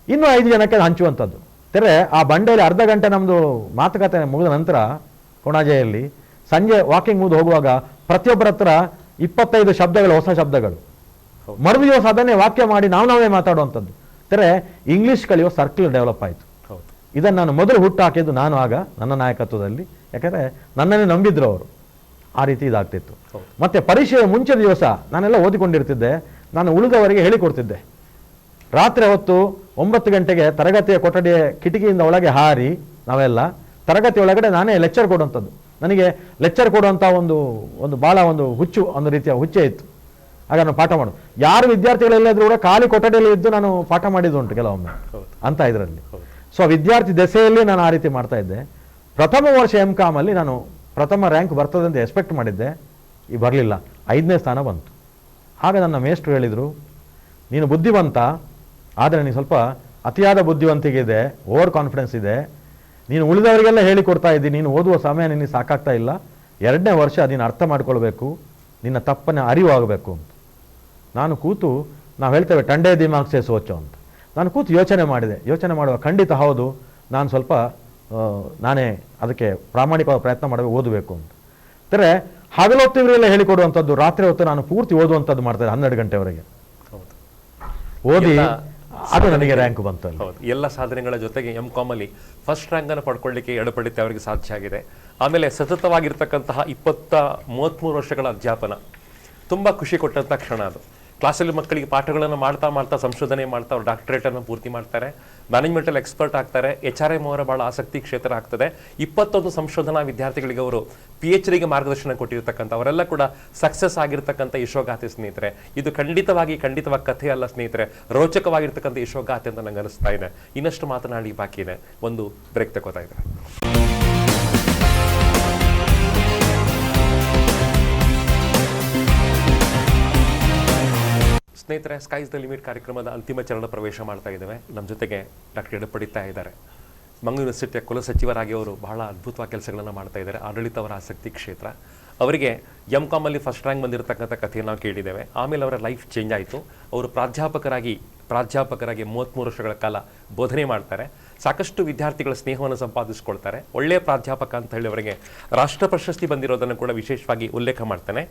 ಇನ್ನೂ 5 ಜನಕ್ಕೆ ಹಂಚುವಂಥದ್ದು. ತೆರೆ ಆ ಬಂಡೆಯಲ್ಲಿ ಅರ್ಧ ಗಂಟೆ ನಮ್ಮದು ಮಾತುಕತೆ ಮುಗಿದ ನಂತರ ಕೊಣಾಜೆಯಲ್ಲಿ ಸಂಜೆ ವಾಕಿಂಗ್ ಮುಗಿದು ಹೋಗುವಾಗ ಪ್ರತಿಯೊಬ್ಬರ ಹತ್ರ 25 ಶಬ್ದಗಳು, ಹೊಸ ಶಬ್ದಗಳು. ಮರು ದಿವಸ ಅದನ್ನೇ ವಾಕ್ಯ ಮಾಡಿ ನಾವೇ ಮಾತಾಡುವಂಥದ್ದು. ತೆರೆ ಇಂಗ್ಲೀಷ್ ಕಲಿಯೋ ಸರ್ಕಲ್ ಡೆವಲಪ್ ಆಯಿತು. ಇದನ್ನು ನಾನು ಮೊದಲು ಹುಟ್ಟು ಹಾಕಿದ್ದು ನಾನು ಆಗ ನನ್ನ ನಾಯಕತ್ವದಲ್ಲಿ. ಯಾಕಂದರೆ ನನ್ನನ್ನೇ ನಂಬಿದ್ರು ಅವರು. ಆ ರೀತಿ ಇದಾಗ್ತಿತ್ತು. ಮತ್ತು ಪರೀಕ್ಷೆಯ ಮುಂಚಿನ ದಿವಸ ನಾನೆಲ್ಲ ಓದಿಕೊಂಡಿರ್ತಿದ್ದೆ. ನಾನು ಉಳಿದವರಿಗೆ ಹೇಳಿಕೊಡ್ತಿದ್ದೆ. ರಾತ್ರಿ ಹೊತ್ತು 9 ಗಂಟೆಗೆ ತರಗತಿಯ ಕೊಠಡಿಯ ಕಿಟಕಿಯಿಂದ ಒಳಗೆ ಹಾರಿ ನಾವೆಲ್ಲ ತರಗತಿ ಒಳಗಡೆ ನಾನೇ ಲೆಕ್ಚರ್ ಕೊಡುವಂಥದ್ದು. ನನಗೆ ಲೆಕ್ಚರ್ ಕೊಡುವಂಥ ಒಂದು ಭಾಳ ಒಂದು ಒಂದು ರೀತಿಯ ಹುಚ್ಚೆ ಇತ್ತು. ಆಗ ನಾನು ಪಾಠ ಮಾಡೋದು, ಯಾರು ವಿದ್ಯಾರ್ಥಿಗಳೆಲ್ಲರೂ ಕೂಡ ಖಾಲಿ ಕೊಠಡಿಯಲ್ಲಿ ಇದ್ದು ನಾನು ಪಾಠ ಮಾಡಿದ್ದುಂಟು ಕೆಲವೊಮ್ಮೆ ಅಂತ ಇದರಲ್ಲಿ. ಸೊ ವಿದ್ಯಾರ್ಥಿ ದೆಸೆಯಲ್ಲಿ ನಾನು ಆ ರೀತಿ ಮಾಡ್ತಾ ಇದ್ದೆ. ಪ್ರಥಮ ವರ್ಷ MCOM ಅಲ್ಲಿ ನಾನು ಪ್ರಥಮ ರ್ಯಾಂಕ್ ಬರ್ತದೆ ಅಂತ ಎಕ್ಸ್ಪೆಕ್ಟ್ ಮಾಡಿದ್ದೆ, ಈ ಬರಲಿಲ್ಲ, 5ನೇ ಸ್ಥಾನ ಬಂತು. ಆಗ ನನ್ನ ಮೇಷ್ಟ್ರು ಹೇಳಿದರು, ನೀನು ಬುದ್ಧಿವಂತ, ಆದರೆ ನೀನು ಸ್ವಲ್ಪ ಅತಿಯಾದ ಬುದ್ಧಿವಂತಿಕೆ ಇದೆ, ಓವರ್ ಕಾನ್ಫಿಡೆನ್ಸ್ ಇದೆ, ನೀನು ಉಳಿದವರಿಗೆಲ್ಲ ಹೇಳಿಕೊಡ್ತಾ ಇದ್ದೀನಿ, ನೀನು ಓದುವ ಸಮಯ ನಿನಗೆ ಸಾಕಾಗ್ತಾ ಇಲ್ಲ, 2ನೇ ವರ್ಷ ನೀನು ಅರ್ಥ ಮಾಡ್ಕೊಳ್ಬೇಕು, ನಿನ್ನ ತಪ್ಪನ್ನ ಅರಿವು ಆಗಬೇಕು ಅಂತ. ನಾನು ಕೂತು, ನಾವು ಹೇಳ್ತೇವೆ ಟಂಡೇ ದಿಮಾಗ್ ಸೇ ಸೋಚೋ ಅಂತ, ನಾನು ಕೂತು ಯೋಚನೆ ಮಾಡಿದೆ. ಯೋಚನೆ ಮಾಡುವ ಖಂಡಿತ ಹೌದು, ನಾನು ಸ್ವಲ್ಪ ನಾನೇ ಅದಕ್ಕೆ ಪ್ರಾಮಾಣಿಕವಾದ ಪ್ರಯತ್ನ ಮಾಡಬೇಕು, ಓದಬೇಕು ಅಂತ. ಅಂದರೆ ಹಗಲೊತ್ತು ಇವರೆಲ್ಲ ಹೇಳಿಕೊಡುವಂಥದ್ದು, ರಾತ್ರಿ ಹೊತ್ತು ನಾನು ಪೂರ್ತಿ ಓದುವಂಥದ್ದು ಮಾಡ್ತಾರೆ 12 ಗಂಟೆವರೆಗೆ ಓದಿ, ಅದು ನನಗೆ ರ್ಯಾಂಕ್ ಬಂತು. ಎಲ್ಲ ಸಾಧನೆಗಳ ಜೊತೆಗೆ MCOM ಅಲ್ಲಿ ಫಸ್ಟ್ ರ್ಯಾಂಕ್ ಅನ್ನು ಪಡ್ಕೊಳ್ಳಿಕ್ಕೆ ಎಡಪಡಿತೆ ಅವರಿಗೆ ಸಾಧ್ಯ ಆಗಿದೆ. ಆಮೇಲೆ ಸತತವಾಗಿರ್ತಕ್ಕಂತಹ 33 ವರ್ಷಗಳ ಅಧ್ಯಾಪನ ತುಂಬ ಖುಷಿ ಕೊಟ್ಟಂಥ ಕ್ಷಣ ಅದು. ಕ್ಲಾಸಲ್ಲಿ ಮಕ್ಕಳಿಗೆ ಪಾಠಗಳನ್ನು ಮಾಡ್ತಾ ಸಂಶೋಧನೆ ಮಾಡ್ತಾ ಅವ್ರು ಡಾಕ್ಟರೇಟನ್ನು ಪೂರ್ತಿ ಮಾಡ್ತಾರೆ, ಮ್ಯಾನೇಜ್ಮೆಂಟಲ್ಲಿ ಎಕ್ಸ್ಪರ್ಟ್ ಆಗ್ತಾರೆ. HRM ಅವರ ಭಾಳ ಆಸಕ್ತಿ ಕ್ಷೇತ್ರ ಆಗ್ತದೆ. 21 ಸಂಶೋಧನಾ ವಿದ್ಯಾರ್ಥಿಗಳಿಗೆ ಅವರು PhDಗೆ ಮಾರ್ಗದರ್ಶನ ಕೊಟ್ಟಿರ್ತಕ್ಕಂಥ ಅವರೆಲ್ಲ ಕೂಡ ಸಕ್ಸಸ್ ಆಗಿರ್ತಕ್ಕಂಥ ಯಶೋಗಾಥೆ ಸ್ನೇಹಿತರೆ. ಇದು ಖಂಡಿತವಾಗಿ ಕಥೆ ಅಲ್ಲ ಸ್ನೇಹಿತರೆ, ರೋಚಕವಾಗಿರ್ತಕ್ಕಂಥ ಯಶೋಗಾಥೆ ಅಂತ ನಂಗೆ ಅನಿಸ್ತಾ ಇದೆ. ಇನ್ನಷ್ಟು ಮಾತನಾಡಿ ಬಾಕಿ ಇದೆ, ಒಂದು ಬ್ರೇಕ್ ತಗೋತಾ ಇದ್ದಾರೆ. ಸ್ನೇಹಿತರೆ, ಸ್ಕೈಸ್ ದ ಲಿಮಿಟ್ ಕಾರ್ಯಕ್ರಮದ ಅಂತಿಮ ಚರಣ ಪ್ರವೇಶ ಮಾಡ್ತಾ ಇದ್ದೇವೆ. ನಮ್ಮ ಜೊತೆಗೆ ಡಾಕ್ಟರ್ ಎಡಪಡಿತಾ ಇದ್ದಾರೆ. ಮಂಗಳೂರು ಯೂನಿವರ್ಸಿಟಿಯ ಕುಲಸಚಿವರಾಗಿ ಅವರು ಬಹಳ ಅದ್ಭುತವಾದ ಕೆಲಸಗಳನ್ನು ಮಾಡ್ತಾ ಇದ್ದಾರೆ. ಆಡಳಿತ ಅವರ ಆಸಕ್ತಿ ಕ್ಷೇತ್ರ. ಅವರಿಗೆ MCOM ಅಲ್ಲಿ ಫಸ್ಟ್ ರ್ಯಾಂಕ್ ಬಂದಿರತಕ್ಕಂಥ ಕಥೆಯನ್ನು ನಾವು ಕೇಳಿದ್ದೇವೆ. ಆಮೇಲೆ ಅವರ ಲೈಫ್ ಚೇಂಜ್ ಆಯಿತು. ಅವರು ಪ್ರಾಧ್ಯಾಪಕರಾಗಿ 33 ವರ್ಷಗಳ ಕಾಲ ಬೋಧನೆ ಮಾಡ್ತಾರೆ. ಸಾಕಷ್ಟು ವಿದ್ಯಾರ್ಥಿಗಳ ಸ್ನೇಹವನ್ನು ಸಂಪಾದಿಸ್ಕೊಳ್ತಾರೆ. ಒಳ್ಳೆಯ ಪ್ರಾಧ್ಯಾಪಕ ಅಂತ ಹೇಳಿ ಅವರಿಗೆ ರಾಷ್ಟ್ರ ಪ್ರಶಸ್ತಿ ಬಂದಿರೋದನ್ನು ಕೂಡ ವಿಶೇಷವಾಗಿ ಉಲ್ಲೇಖ ಮಾಡ್ತಾನೆ.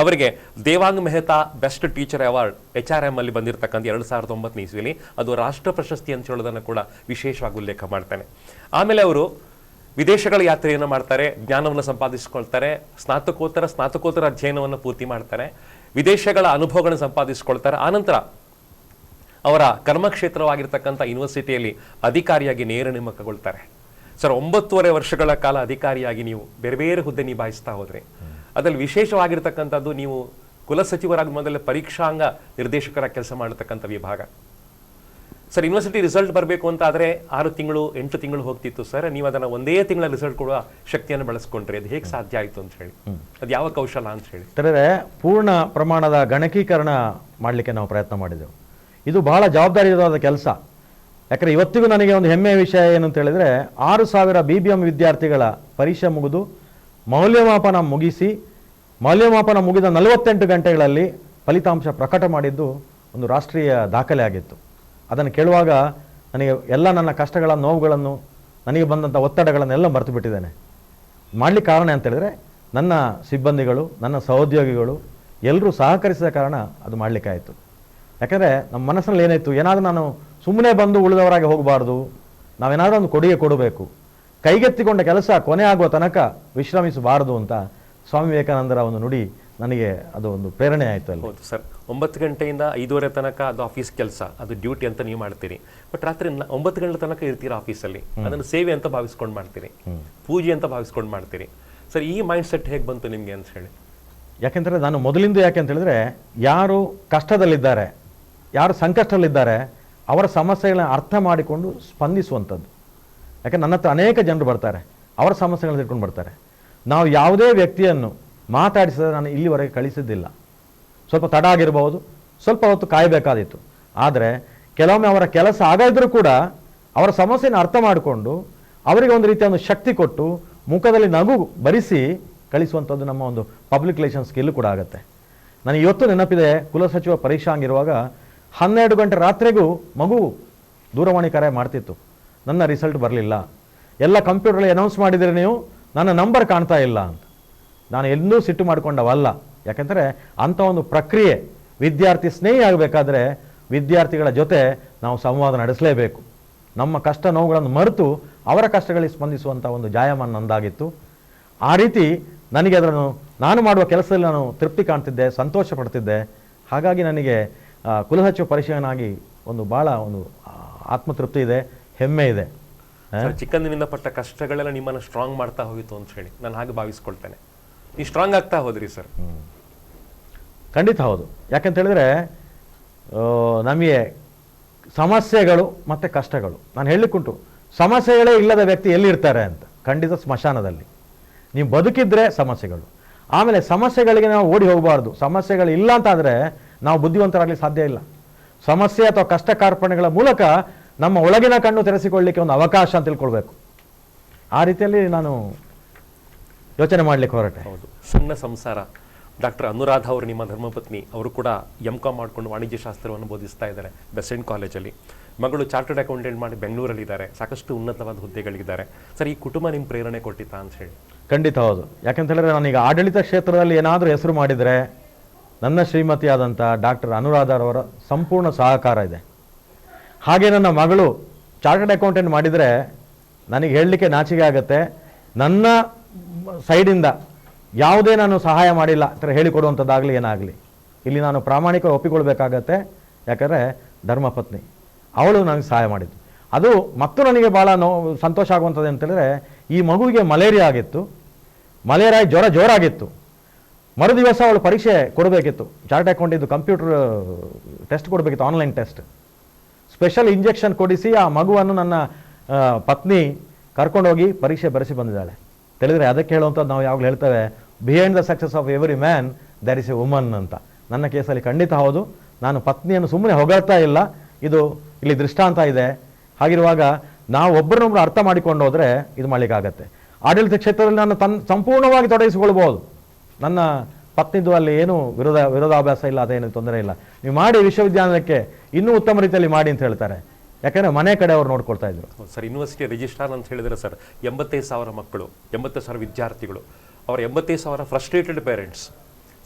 ಅವರಿಗೆ Devang Mehta best teacher award HRM ಅಲ್ಲಿ ಬಂದಿರತಕ್ಕಂಥ 2009 ಇಸ್ವಿಲಿ ಅದು ರಾಷ್ಟ್ರ ಪ್ರಶಸ್ತಿ ಅಂತ ಹೇಳೋದನ್ನು ಕೂಡ ವಿಶೇಷವಾಗಿ ಉಲ್ಲೇಖ ಮಾಡ್ತಾನೆ. ಆಮೇಲೆ ಅವರು ವಿದೇಶಗಳ ಯಾತ್ರೆಯನ್ನು ಮಾಡ್ತಾರೆ, ಜ್ಞಾನವನ್ನು ಸಂಪಾದಿಸ್ಕೊಳ್ತಾರೆ, ಸ್ನಾತಕೋತ್ತರ ಅಧ್ಯಯನವನ್ನು ಪೂರ್ತಿ ಮಾಡ್ತಾರೆ, ವಿದೇಶಗಳ ಅನುಭವಗಳನ್ನು ಸಂಪಾದಿಸ್ಕೊಳ್ತಾರೆ. ಆನಂತರ ಅವರ ಕರ್ಮಕ್ಷೇತ್ರವಾಗಿರ್ತಕ್ಕಂಥ ಯೂನಿವರ್ಸಿಟಿಯಲ್ಲಿ ಅಧಿಕಾರಿಯಾಗಿ ನೇರ ನೇಮಕಗೊಳ್ತಾರೆ. ಸರ್, 9.5 ವರ್ಷಗಳ ಕಾಲ ಅಧಿಕಾರಿಯಾಗಿ ನೀವು ಬೇರೆ ಬೇರೆ ಹುದ್ದೆ ನಿಭಾಯಿಸ್ತಾ ಹೋದ್ರಿ. ಅದರಲ್ಲಿ ವಿಶೇಷವಾಗಿರ್ತಕ್ಕಂಥದ್ದು ನೀವು ಕುಲಸಚಿವರಾದ ಮೊದಲೇ ಪರೀಕ್ಷಾಂಗ ನಿರ್ದೇಶಕರ ಕೆಲಸ ಮಾಡತಕ್ಕಂಥ ವಿಭಾಗ. ಸರ್, ಯೂನಿವರ್ಸಿಟಿ ರಿಸಲ್ಟ್ ಬರಬೇಕು ಅಂತ ಆದರೆ 6 ತಿಂಗಳು 8 ತಿಂಗಳು ಹೋಗ್ತಿತ್ತು ಸರ್. ನೀವು ಅದನ್ನು ಒಂದೇ ತಿಂಗಳ ರಿಸಲ್ಟ್ ಕೊಡುವ ಶಕ್ತಿಯನ್ನು ಬಳಸ್ಕೊಂಡ್ರಿ. ಅದು ಹೇಗೆ ಸಾಧ್ಯ ಆಯಿತು ಅಂತ ಹೇಳಿ, ಅದು ಯಾವ ಕೌಶಲ ಅಂತ ಹೇಳಿ? ಪೂರ್ಣ ಪ್ರಮಾಣದ ಗಣಕೀಕರಣ ಮಾಡಲಿಕ್ಕೆ ನಾವು ಪ್ರಯತ್ನ ಮಾಡಿದೆವು. ಇದು ಬಹಳ ಜವಾಬ್ದಾರಿಯಾದ ಕೆಲಸ. ಯಾಕಂದರೆ ಇವತ್ತಿಗೂ ನನಗೆ ಒಂದು ಹೆಮ್ಮೆಯ ವಿಷಯ ಏನು ಅಂತ ಹೇಳಿದರೆ, 6,000 BBM ವಿದ್ಯಾರ್ಥಿಗಳ ಪರೀಕ್ಷೆ ಮುಗಿದು ಮೌಲ್ಯಮಾಪನ ಮುಗಿದ 48 ಗಂಟೆಗಳಲ್ಲಿ ಫಲಿತಾಂಶ ಪ್ರಕಟ ಮಾಡಿದ್ದು ಒಂದು ರಾಷ್ಟ್ರೀಯ ದಾಖಲೆ ಆಗಿತ್ತು. ಅದನ್ನು ಕೇಳುವಾಗ ನನಗೆ ಎಲ್ಲ ನನ್ನ ಕಷ್ಟಗಳ ನೋವುಗಳನ್ನು, ನನಗೆ ಬಂದಂಥ ಒತ್ತಡಗಳನ್ನೆಲ್ಲ ಮರೆತು ಬಿಟ್ಟಿದ್ದೇನೆ. ಮಾಡಲಿಕ್ಕೆ ಕಾರಣ ಅಂತ ಹೇಳಿದರೆ, ನನ್ನ ಸಿಬ್ಬಂದಿಗಳು, ನನ್ನ ಸಹೋದ್ಯೋಗಿಗಳು ಎಲ್ಲರೂ ಸಹಕರಿಸಿದ ಕಾರಣ ಅದು ಮಾಡಲಿಕ್ಕಾಯಿತು. ಯಾಕಂದರೆ ನಮ್ಮ ಮನಸ್ಸಿನಲ್ಲಿ ಏನಾಯಿತು, ಏನಾದರೂ ನಾನು ಸುಮ್ಮನೆ ಬಂದು ಉಳಿದವರಾಗಿ ಹೋಗಬಾರ್ದು, ನಾವೇನಾದರೂ ಒಂದು ಕೊಡುಗೆ ಕೊಡಬೇಕು, ಕೈಗೆತ್ತಿಕೊಂಡ ಕೆಲಸ ಕೊನೆ ಆಗುವ ತನಕ ವಿಶ್ರಮಿಸಬಾರದು ಅಂತ ಸ್ವಾಮಿ ವಿವೇಕಾನಂದರ ಒಂದು ನುಡಿ ನನಗೆ ಅದು ಒಂದು ಪ್ರೇರಣೆ ಆಯಿತು. ಅಲ್ಲಿ ಹೌದು ಸರ್, 9 ಗಂಟೆಯಿಂದ 5:30 ತನಕ ಅದು ಆಫೀಸ್ ಕೆಲಸ, ಅದು ಡ್ಯೂಟಿ ಅಂತ ನೀವು ಮಾಡ್ತೀರಿ. ಬಟ್ ರಾತ್ರಿ 9 ಗಂಟೆ ತನಕ ಇರ್ತೀರಾ ಆಫೀಸಲ್ಲಿ, ಅದನ್ನು ಸೇವೆ ಅಂತ ಭಾವಿಸ್ಕೊಂಡು ಮಾಡ್ತೀರಿ, ಪೂಜೆ ಅಂತ ಭಾವಿಸ್ಕೊಂಡು ಮಾಡ್ತೀರಿ. ಸರ್, ಈ ಮೈಂಡ್ ಸೆಟ್ ಹೇಗೆ ಬಂತು ನಿಮಗೆ ಅಂತ ಹೇಳಿ? ಯಾಕೆಂದರೆ ನಾನು ಮೊದಲಿಂದ ಯಾಕೆ ಅಂತ ಹೇಳಿದ್ರೆ, ಯಾರು ಕಷ್ಟದಲ್ಲಿದ್ದಾರೆ, ಯಾರು ಸಂಕಷ್ಟದಲ್ಲಿದ್ದಾರೆ, ಅವರ ಸಮಸ್ಯೆಗಳನ್ನ ಅರ್ಥ ಮಾಡಿಕೊಂಡು ಸ್ಪಂದಿಸುವಂಥದ್ದು. ಯಾಕಂದ್ರೆ ನನ್ನ ಹತ್ರ ಅನೇಕ ಜನರು ಬರ್ತಾರೆ, ಅವರ ಸಮಸ್ಯೆಗಳನ್ನ ತಿಳ್ಕೊಂಡು ಬರ್ತಾರೆ. ನಾವು ಯಾವುದೇ ವ್ಯಕ್ತಿಯನ್ನು ಮಾತಾಡಿಸಿದ್ರೆ ನಾನು ಇಲ್ಲಿವರೆಗೆ ಕಳಿಸಿದ್ದಿಲ್ಲ. ಸ್ವಲ್ಪ ತಡ ಆಗಿರಬಹುದು, ಸ್ವಲ್ಪ ಹೊತ್ತು ಕಾಯಬೇಕಾದಿತ್ತು. ಆದರೆ ಕೆಲವೊಮ್ಮೆ ಅವರ ಕೆಲಸ ಆಗದಿದ್ರೂ ಕೂಡ ಅವರ ಸಮಸ್ಯೆಯನ್ನು ಅರ್ಥ ಮಾಡಿಕೊಂಡು ಅವರಿಗೆ ಒಂದು ರೀತಿಯ ಒಂದು ಶಕ್ತಿ ಕೊಟ್ಟು ಮುಖದಲ್ಲಿ ನಗು ಬರಿಸಿ ಕಳಿಸುವಂಥದ್ದು ನಮ್ಮ ಒಂದು ಪಬ್ಲಿಕ್ ರಿಲೇಷನ್ ಸ್ಕಿಲ್ ಕೂಡ ಆಗುತ್ತೆ. ನನಗೆ ಇವತ್ತು ನೆನಪಿದೆ, ಕುಲಸಚಿವ ಪರೀಕ್ಷಾ ಹಂಗಿರುವಾಗ 12 ಗಂಟೆ ರಾತ್ರಿಗೂ ಮಗು ದೂರವಾಣಿ ಕರೆ ಮಾಡ್ತಿತ್ತು, ನನ್ನ ರಿಸಲ್ಟ್ ಬರಲಿಲ್ಲ, ಎಲ್ಲ ಕಂಪ್ಯೂಟರಲ್ಲಿ ಅನೌನ್ಸ್ ಮಾಡಿದರೆ ನೀವು, ನನ್ನ ನಂಬರ್ ಕಾಣ್ತಾ ಇಲ್ಲ ಅಂತ. ನಾನು ಎಲ್ಲೂ ಸಿಟ್ಟು ಮಾಡಿಕೊಂಡವಲ್ಲ. ಯಾಕೆಂದರೆ ಅಂಥ ಒಂದು ಪ್ರಕ್ರಿಯೆ, ವಿದ್ಯಾರ್ಥಿ ಸ್ನೇಹಿ ಆಗಬೇಕಾದ್ರೆ ವಿದ್ಯಾರ್ಥಿಗಳ ಜೊತೆ ನಾವು ಸಂವಾದ ನಡೆಸಲೇಬೇಕು. ನಮ್ಮ ಕಷ್ಟ ನೋವುಗಳನ್ನು ಮರೆತು ಅವರ ಕಷ್ಟಗಳಿಗೆ ಸ್ಪಂದಿಸುವಂಥ ಒಂದು ಜಾಯಮಾನ ನಂದಾಗಿತ್ತು. ಆ ರೀತಿ ನನಗೆ ಅದನ್ನು ನಾನು ಮಾಡುವ ಕೆಲಸದಲ್ಲಿ ನಾನು ತೃಪ್ತಿ ಕಾಣ್ತಿದ್ದೆ, ಸಂತೋಷ ಪಡ್ತಿದ್ದೆ. ಹಾಗಾಗಿ ನನಗೆ ಕುಲಸಚಿವ ಪರಿಶೀಲನಾಗಿ ಭಾಳ ಒಂದು ಆತ್ಮತೃಪ್ತಿ ಇದೆ, ಹೆಮ್ಮೆ ಇದೆ. ಸರ್, ಚಿಕ್ಕಂದಿನಿಂದ ಪಟ್ಟ ಕಷ್ಟಗಳೆಲ್ಲ ನಿಮ್ಮನ್ನ ಸ್ಟ್ರಾಂಗ್ ಮಾಡ್ತಾ ಹೋಯಿತು ಅಂತ ಹೇಳಿ ನಾನು ಹಾಗೆ ಭಾವಿಸ್ಕೊಳ್ತೇನೆ. ನೀವು ಸ್ಟ್ರಾಂಗ್ ಆಗ್ತಾ ಹೋದ್ರಿ ಸರ್. ಖಂಡಿತ ಹೌದು. ಯಾಕಂತ ಹೇಳಿದ್ರೆ ನಮಗೆ ಸಮಸ್ಯೆಗಳು ಮತ್ತು ಕಷ್ಟಗಳು, ನಾನು ಹೇಳಲಿಕ್ಕುಂಟು, ಸಮಸ್ಯೆಗಳೇ ಇಲ್ಲದ ವ್ಯಕ್ತಿ ಎಲ್ಲಿರ್ತಾರೆ ಅಂತ. ಖಂಡಿತ ಸ್ಮಶಾನದಲ್ಲಿ. ನೀವು ಬದುಕಿದ್ರೆ ಸಮಸ್ಯೆಗಳು. ಆಮೇಲೆ ಸಮಸ್ಯೆಗಳಿಗೆ ನಾವು ಓಡಿ ಹೋಗಬಾರ್ದು. ಸಮಸ್ಯೆಗಳು ಇಲ್ಲ ಅಂತಾದರೆ ನಾವು ಬುದ್ಧಿವಂತರಾಗಲಿ ಸಾಧ್ಯ ಇಲ್ಲ. ಸಮಸ್ಯೆ ಅಥವಾ ಕಷ್ಟ ಕಾರ್ಪಣ್ಯಗಳ ಮೂಲಕ ನಮ್ಮ ಒಳಗಿನ ಕಣ್ಣು ತೆರೆಸಿಕೊಳ್ಳಲಿಕ್ಕೆ ಒಂದು ಅವಕಾಶ ಅಂತ ತಿಳ್ಕೊಳ್ಬೇಕು. ಆ ರೀತಿಯಲ್ಲಿ ನಾನು ಯೋಚನೆ ಮಾಡಲಿಕ್ಕೆ ಹೊರಟೆ. ಹೌದು. ಸಣ್ಣ ಸಂಸಾರ. ಡಾಕ್ಟರ್ ಅನುರಾಧ ಅವರು ನಿಮ್ಮ ಧರ್ಮಪತ್ನಿ, ಅವರು ಕೂಡ ಎಂ.ಕಾಮ್ ಮಾಡಿಕೊಂಡು ವಾಣಿಜ್ಯ ಶಾಸ್ತ್ರವನ್ನು ಬೋಧಿಸ್ತಾ ಇದ್ದಾರೆ ಬೆಸೆಂಟ್ ಕಾಲೇಜಲ್ಲಿ. ಮಗಳು ಚಾರ್ಟರ್ಡ್ ಅಕೌಂಟೆಂಟ್ ಮಾಡಿ ಬೆಂಗಳೂರಲ್ಲಿದ್ದಾರೆ, ಸಾಕಷ್ಟು ಉನ್ನತವಾದ ಹುದ್ದೆಗಳಿದ್ದಾರೆ. ಸರ್, ಈ ಕುಟುಂಬ ನಿಮ್ಮ ಪ್ರೇರಣೆ ಕೊಟ್ಟಿತ್ತಾ ಅಂತ ಹೇಳಿ? ಖಂಡಿತ ಹೌದು. ಯಾಕಂತ ಹೇಳಿದ್ರೆ ನಾನೀಗ ಆಡಳಿತ ಕ್ಷೇತ್ರದಲ್ಲಿ ಏನಾದರೂ ಹೆಸರು ಮಾಡಿದರೆ ನನ್ನ ಶ್ರೀಮತಿಯಾದಂಥ ಡಾಕ್ಟರ್ ಅನುರಾಧರವರ ಸಂಪೂರ್ಣ ಸಹಕಾರ ಇದೆ. ಹಾಗೆ ನನ್ನ ಮಗಳು ಚಾರ್ಟರ್ಡ್ ಅಕೌಂಟೆಂಟ್ ಮಾಡಿದರೆ ನನಗೆ ಹೇಳಲಿಕ್ಕೆ ನಾಚಿಕೆ ಆಗುತ್ತೆ. ನನ್ನ ಸೈಡಿಂದ ಯಾವುದೇ ನಾನು ಸಹಾಯ ಮಾಡಿಲ್ಲ ಅಂತ ಹೇಳಿಕೊಡುವಂಥದ್ದಾಗಲಿ ಏನಾಗಲಿ, ಇಲ್ಲಿ ನಾನು ಪ್ರಾಮಾಣಿಕ ಒಪ್ಪಿಕೊಳ್ಬೇಕಾಗತ್ತೆ. ಯಾಕಂದರೆ ಧರ್ಮಪತ್ನಿ ಅವಳು ನನಗೆ ಸಹಾಯ ಮಾಡಿದ್ದು. ಅದು ಮತ್ತು ನನಗೆ ಭಾಳ ಸಂತೋಷ ಆಗುವಂಥದ್ದು ಅಂತೇಳಿದ್ರೆ, ಈ ಮಗುವಿಗೆ ಮಲೇರಿಯಾ ಆಗಿತ್ತು. ಮಲೇರಿಯಾ ಜೋರಾಗಿತ್ತು. ಮರು ದಿವಸ ಅವಳು ಪರೀಕ್ಷೆ ಕೊಡಬೇಕಿತ್ತು. ಚಾರ್ಟ್ ಅಕೌಂಟಿದ್ದು ಕಂಪ್ಯೂಟರ್ ಟೆಸ್ಟ್ ಕೊಡಬೇಕಿತ್ತು, ಆನ್ಲೈನ್ ಟೆಸ್ಟ್. ಸ್ಪೆಷಲ್ ಇಂಜೆಕ್ಷನ್ ಕೊಡಿಸಿ ಆ ಮಗುವನ್ನು ನನ್ನ ಪತ್ನಿ ಕರ್ಕೊಂಡೋಗಿ ಪರೀಕ್ಷೆ ಬರೆಸಿ ಬಂದಿದ್ದಾಳೆ. ತಿಳಿದ್ರೆ ಅದಕ್ಕೆ ಹೇಳುವಂಥದ್ದು ನಾವು ಯಾವಾಗಲೂ ಹೇಳ್ತೇವೆ, behind the success of every man there is a woman ಅಂತ. ನನ್ನ ಕೇಸಲ್ಲಿ ಖಂಡಿತ ಹೌದು. ನಾನು ಪತ್ನಿಯನ್ನು ಸುಮ್ಮನೆ ಹೊಗಳ್ತಾ ಇಲ್ಲ, ಇದು ಇಲ್ಲಿ ದೃಷ್ಟಾಂತ ಇದೆ. ಹಾಗಿರುವಾಗ ನಾವು ಒಬ್ಬರನ್ನೊಬ್ಬರು ಅರ್ಥ ಮಾಡಿಕೊಂಡು ಹೋದರೆ ಇದು ಮಾಡಲಿಕ್ಕಾಗತ್ತೆ. ಆಡಳಿತ ಕ್ಷೇತ್ರದಲ್ಲಿ ನಾನು ಸಂಪೂರ್ಣವಾಗಿ ತೊಡಗಿಸಿಕೊಳ್ಬೋದು. ನನ್ನ ಪತ್ನಿದ್ದು ಅಲ್ಲಿ ಏನೂ ವಿರೋಧಾಭ್ಯಾಸ ಇಲ್ಲ, ಅದೇನು ತೊಂದರೆ ಇಲ್ಲ. ನೀವು ಮಾಡಿ ವಿಶ್ವವಿದ್ಯಾಲಯಕ್ಕೆ ಇನ್ನೂ ಉತ್ತಮ ರೀತಿಯಲ್ಲಿ ಮಾಡಿ ಅಂತ ಹೇಳ್ತಾರೆ. ಯಾಕಂದರೆ ಮನೆ ಕಡೆ ಅವ್ರು ನೋಡ್ಕೊಳ್ತಾ ಇದ್ರು. ಸರ್, ಯೂನಿವರ್ಸಿಟಿ ರಿಜಿಸ್ಟ್ರಾರ್ ಅಂತ ಹೇಳಿದ್ರೆ ಸರ್, 85,000 ಮಕ್ಕಳು, 80,000 ವಿದ್ಯಾರ್ಥಿಗಳು, ಅವರ 85,000 ಫ್ರಸ್ಟ್ರೇಟೆಡ್ ಪೇರೆಂಟ್ಸ್